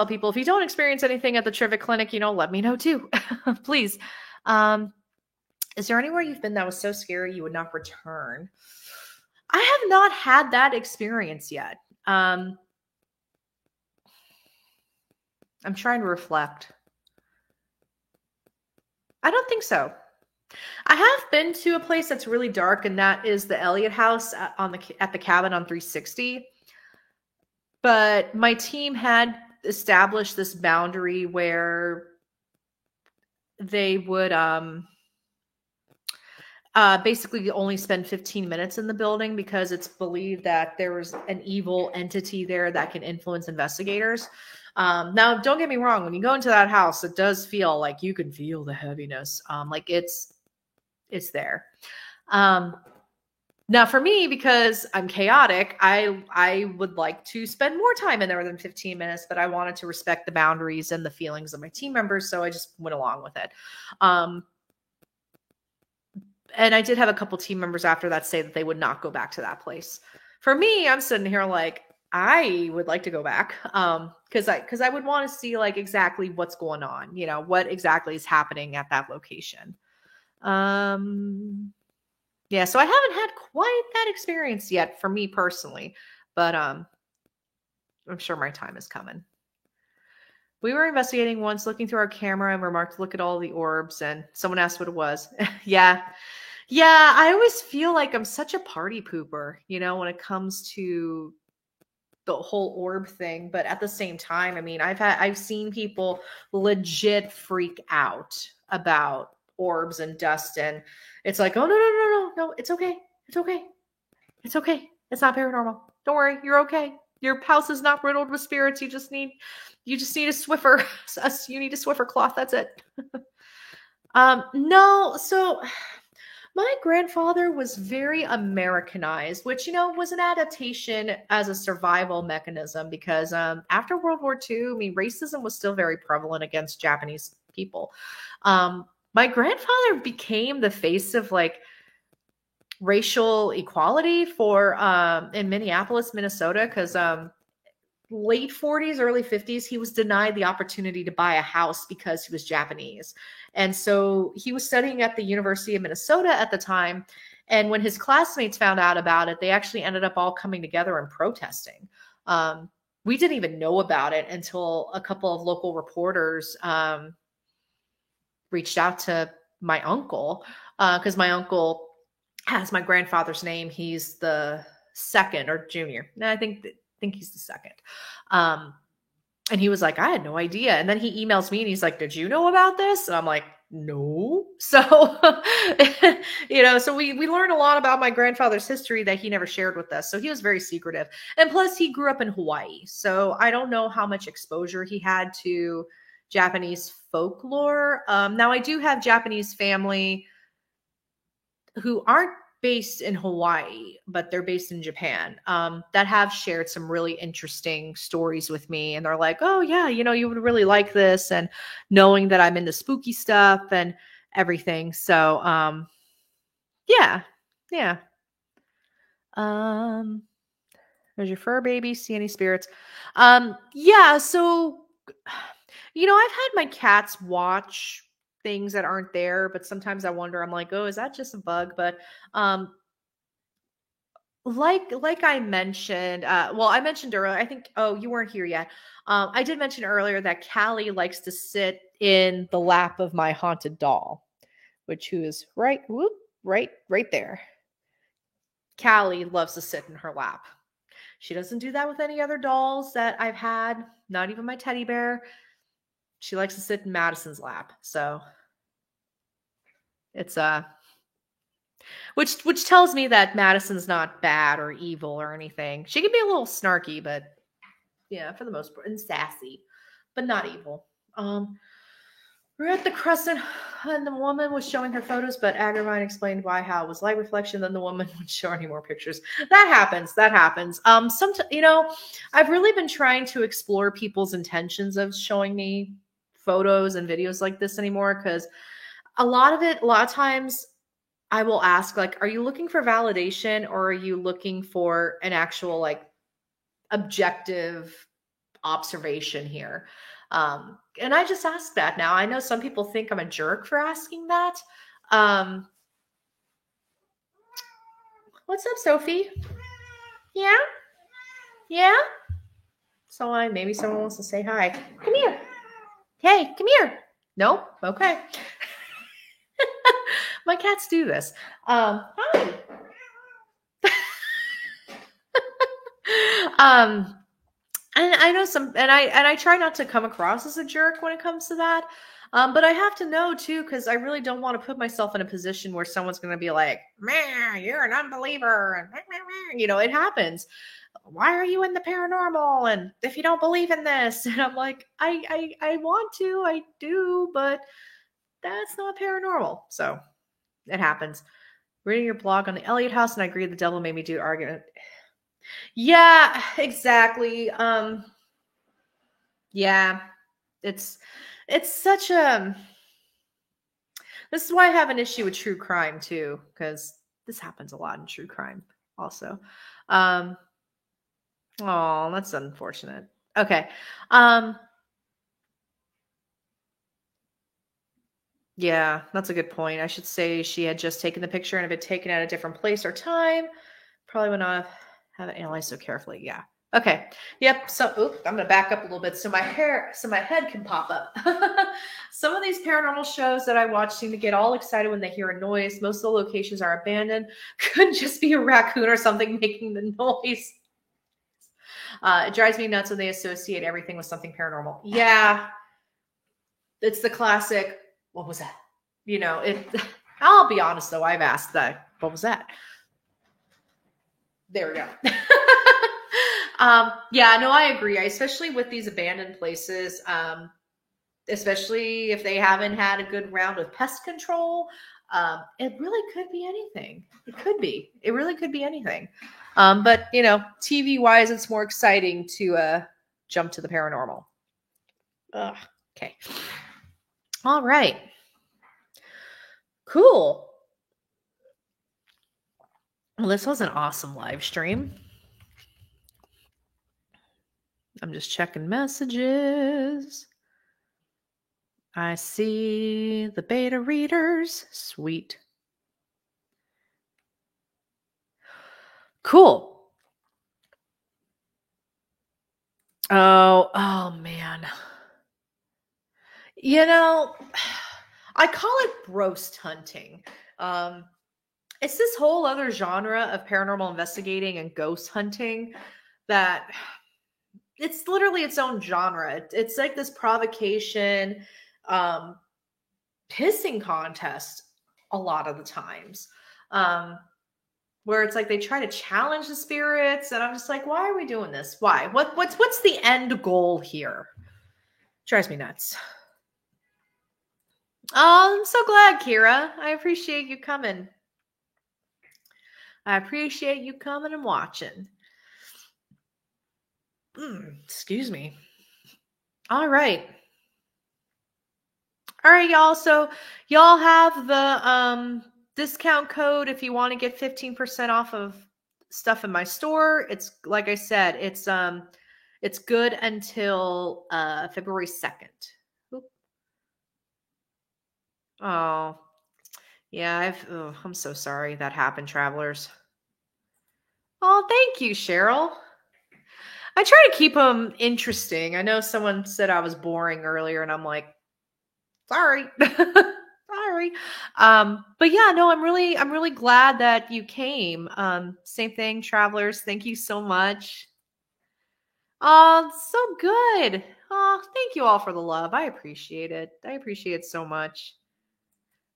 people, if you don't experience anything at the Trivia Clinic, let me know too, please. Is there anywhere you've been that was so scary you would not return? I have not had that experience yet. I'm trying to reflect. I don't think so. I have been to a place that's really dark, and that is the Elliott House at the cabin on 360. But my team had established this boundary where they would basically only spend 15 minutes in the building because it's believed that there was an evil entity there that can influence investigators. Now, don't get me wrong. When you go into that house, it does feel like you can feel the heaviness. Like it's there. Now for me, because I'm chaotic, I would like to spend more time in there than 15 minutes, but I wanted to respect the boundaries and the feelings of my team members. So I just went along with it. And I did have a couple team members after that say that they would not go back to that place. For me, I'm sitting here like, I would like to go back. Cause I would want to see like exactly what's going on, what exactly is happening at that location. Yeah, so I haven't had quite that experience yet for me personally, but I'm sure my time is coming. We were investigating once, looking through our camera and remarked, look at all the orbs, and someone asked what it was. Yeah, I always feel like I'm such a party pooper, when it comes to the whole orb thing. But at the same time, I mean, I've seen people legit freak out about orbs and dust, and it's like, oh no, it's okay, it's okay, it's not paranormal, don't worry, you're okay, your house is not riddled with spirits, you just need a Swiffer. You need a Swiffer cloth, that's it. No, so my grandfather was very Americanized, which, was an adaptation as a survival mechanism because after World War II, I mean, racism was still very prevalent against Japanese people. My grandfather became the face of like racial equality for in Minneapolis, Minnesota, because late 40s, early 50s, he was denied the opportunity to buy a house because he was Japanese. And so he was studying at the University of Minnesota at the time. And when his classmates found out about it, they actually ended up all coming together and protesting. We didn't even know about it until a couple of local reporters reached out to my uncle, because my uncle has my grandfather's name. He's the second or junior. No, I think he's the second. And he was like, I had no idea. And then he emails me and he's like, did you know about this? And I'm like, no. So, so we learned a lot about my grandfather's history that he never shared with us. So he was very secretive. And plus he grew up in Hawaii. So I don't know how much exposure he had to Japanese folklore. Now I do have Japanese family who aren't based in Hawaii, but they're based in Japan, that have shared some really interesting stories with me. And they're like, oh, yeah, you would really like this. And knowing that I'm into spooky stuff and everything. So, yeah. Yeah. There's your fur baby. See any spirits? Yeah. So, I've had my cats watch things that aren't there, but sometimes I wonder, I'm like, oh, is that just a bug? But um like I mentioned, I mentioned earlier, I think, oh, you weren't here yet. I did mention earlier that Callie likes to sit in the lap of my haunted doll, who is right there. Callie loves to sit in her lap. She doesn't do that with any other dolls that I've had, not even my teddy bear. She likes to sit in Madison's lap. So it's which tells me that Madison's not bad or evil or anything. She can be a little snarky, but yeah, for the most part, and sassy, but not evil. We're at the Crescent, and the woman was showing her photos, but Agravine explained how it was light reflection. Then the woman wouldn't show any more pictures. That happens. Sometimes, I've really been trying to explore people's intentions of showing me photos and videos like this anymore, because a lot of times I will ask, like, are you looking for validation, or are you looking for an actual, like, objective observation here? And I just ask that now. I know some people think I'm a jerk for asking that. What's up, Sophie? Yeah? Yeah? Maybe someone wants to say hi. Come here. Hey, come here. Nope. Okay. My cats do this. Hi. And I know I try not to come across as a jerk when it comes to that. But I have to know too, because I really don't want to put myself in a position where someone's going to be like, man, you're an unbeliever. And, it happens. Why are you in the paranormal? And if you don't believe in this, and I'm like, I want to, I do, but that's not paranormal. So it happens. Reading your blog on the Elliott House, and I agree the devil made me do argument. Yeah, exactly. Yeah, it's such a. This is why I have an issue with true crime too, because this happens a lot in true crime also. Oh, that's unfortunate. Okay. Yeah, that's a good point. I should say she had just taken the picture, and if it taken at a different place or time, probably would not have it analyzed so carefully. Yeah. Okay. Yep. So, I'm going to back up a little bit so my head can pop up. Some of these paranormal shows that I watch seem to get all excited when they hear a noise. Most of the locations are abandoned. Could just be a raccoon or something making the noise. It drives me nuts when they associate everything with something paranormal. Yeah. It's the classic, what was that? I'll be honest though, I've asked that. What was that? There we go. Yeah, no, I agree. Especially with these abandoned places, especially if they haven't had a good round of pest control, it really could be anything. It really could be anything. But TV wise, it's more exciting to jump to the paranormal. Okay. All right. Cool. Well, this was an awesome live stream. I'm just checking messages. I see the beta readers. Sweet. Cool. Oh man. You know, I call it roast hunting. Um, it's this whole other genre of paranormal investigating and ghost hunting that it's literally its own genre. It's like this provocation, um, pissing contest a lot of the times. Um, where it's like they try to challenge the spirits, and I'm just like, why are we doing this? Why? What's the end goal here? Drives me nuts. Oh, I'm so glad, Kira. I appreciate you coming. I appreciate you coming and watching. Excuse me. All right. All right, y'all. So y'all have the discount code if you want to get 15% off of stuff in my store. It's like I said, it's good until February 2nd. Oop. Oh. Yeah, I'm so sorry that happened, travelers. Oh, thank you, Cheryl. I try to keep them interesting. I know someone said I was boring earlier, and I'm like, sorry. Sorry. But yeah, no, I'm really glad that you came. Same thing, travelers. Thank you so much. Oh, so good. Oh, thank you all for the love. I appreciate it. I appreciate it so much.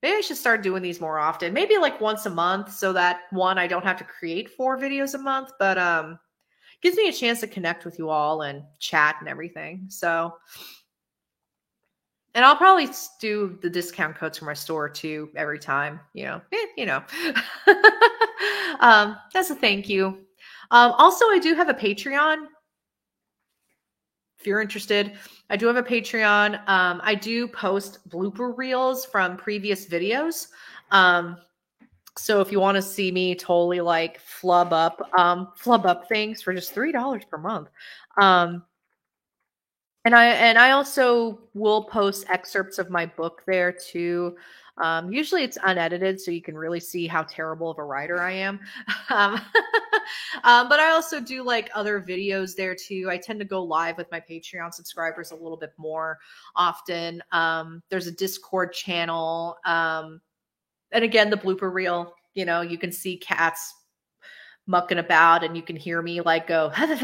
Maybe I should start doing these more often. Maybe like once a month so that one, I don't have to create 4 videos a month, but gives me a chance to connect with you all and chat and everything. So, and I'll probably do the discount codes for my store too every time, that's a thank you. Also, I do have a Patreon. If you're interested, I do have a Patreon. I do post blooper reels from previous videos. So if you want to see me totally like flub up things for just $3 per month. And I also will post excerpts of my book there too. Usually it's unedited, so you can really see how terrible of a writer I am. Um, but I also do like other videos there too. I tend to go live with my Patreon subscribers a little bit more often. There's a Discord channel. And again, the blooper reel, you can see cats mucking about and you can hear me like go as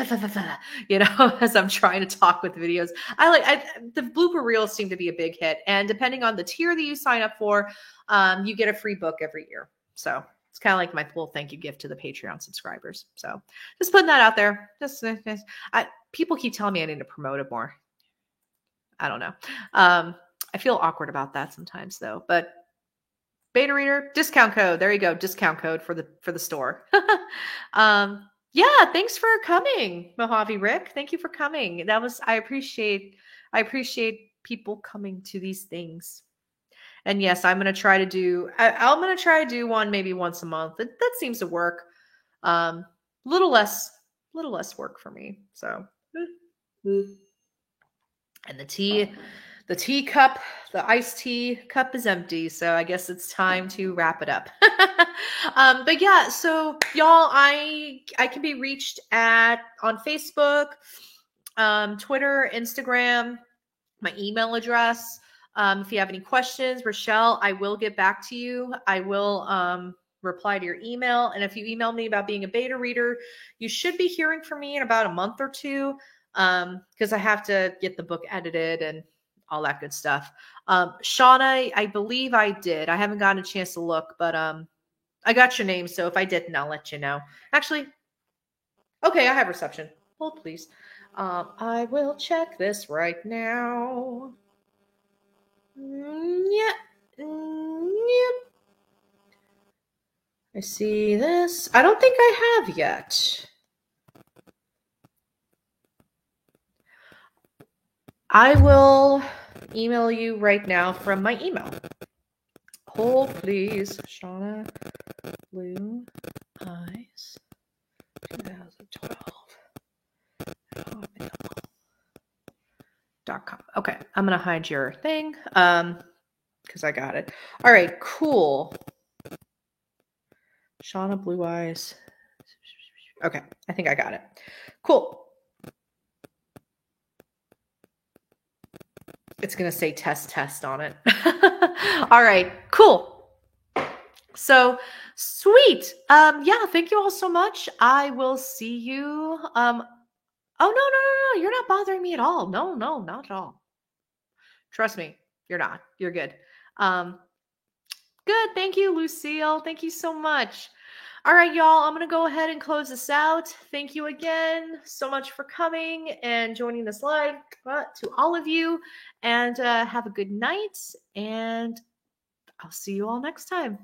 I'm trying to talk with videos. The blooper reels seem to be a big hit, and depending on the tier that you sign up for, you get a free book every year. So it's kind of like my little thank you gift to the Patreon subscribers. So just putting that out there. People keep telling me I need to promote it more. I don't know. I feel awkward about that sometimes though, but Beta reader discount code. There you go. Discount code for the store. Yeah, thanks for coming, Mojave Rick. Thank you for coming. I appreciate people coming to these things. And yes, I'm going to try to do one maybe once a month. That seems to work. Little less work for me. So, and the tea cup, the iced tea cup is empty. So I guess it's time to wrap it up. But yeah, so y'all, I can be reached on Facebook, Twitter, Instagram, my email address. If you have any questions, Rochelle, I will get back to you. I will reply to your email. And if you email me about being a beta reader, you should be hearing from me in about a month or two, because I have to get the book edited and all that good stuff. Shauna, I believe I did. I haven't gotten a chance to look, but I got your name, so if I didn't, I'll let you know. Actually, okay, I have reception. Hold, please. I will check this right now. Yeah. Yep. I see this. I don't think I have yet. I will email you right now from my email. Hold, please. Shauna Blue Eyes 2012.com. Okay, I'm gonna hide your thing because I got it. All right, cool. Shauna Blue Eyes. Okay, I think I got it. Cool. It's going to say test test on it. All right, cool. So sweet. Yeah, thank you all so much. I will see you. Oh no, no, no, no, you're not bothering me at all. No, no, not at all. Trust me, you're not. You're good. Um, good. Thank you, Lucille. Thank you so much. All right, y'all, I'm going to go ahead and close this out. Thank you again so much for coming and joining this live to all of you. And have a good night. And I'll see you all next time.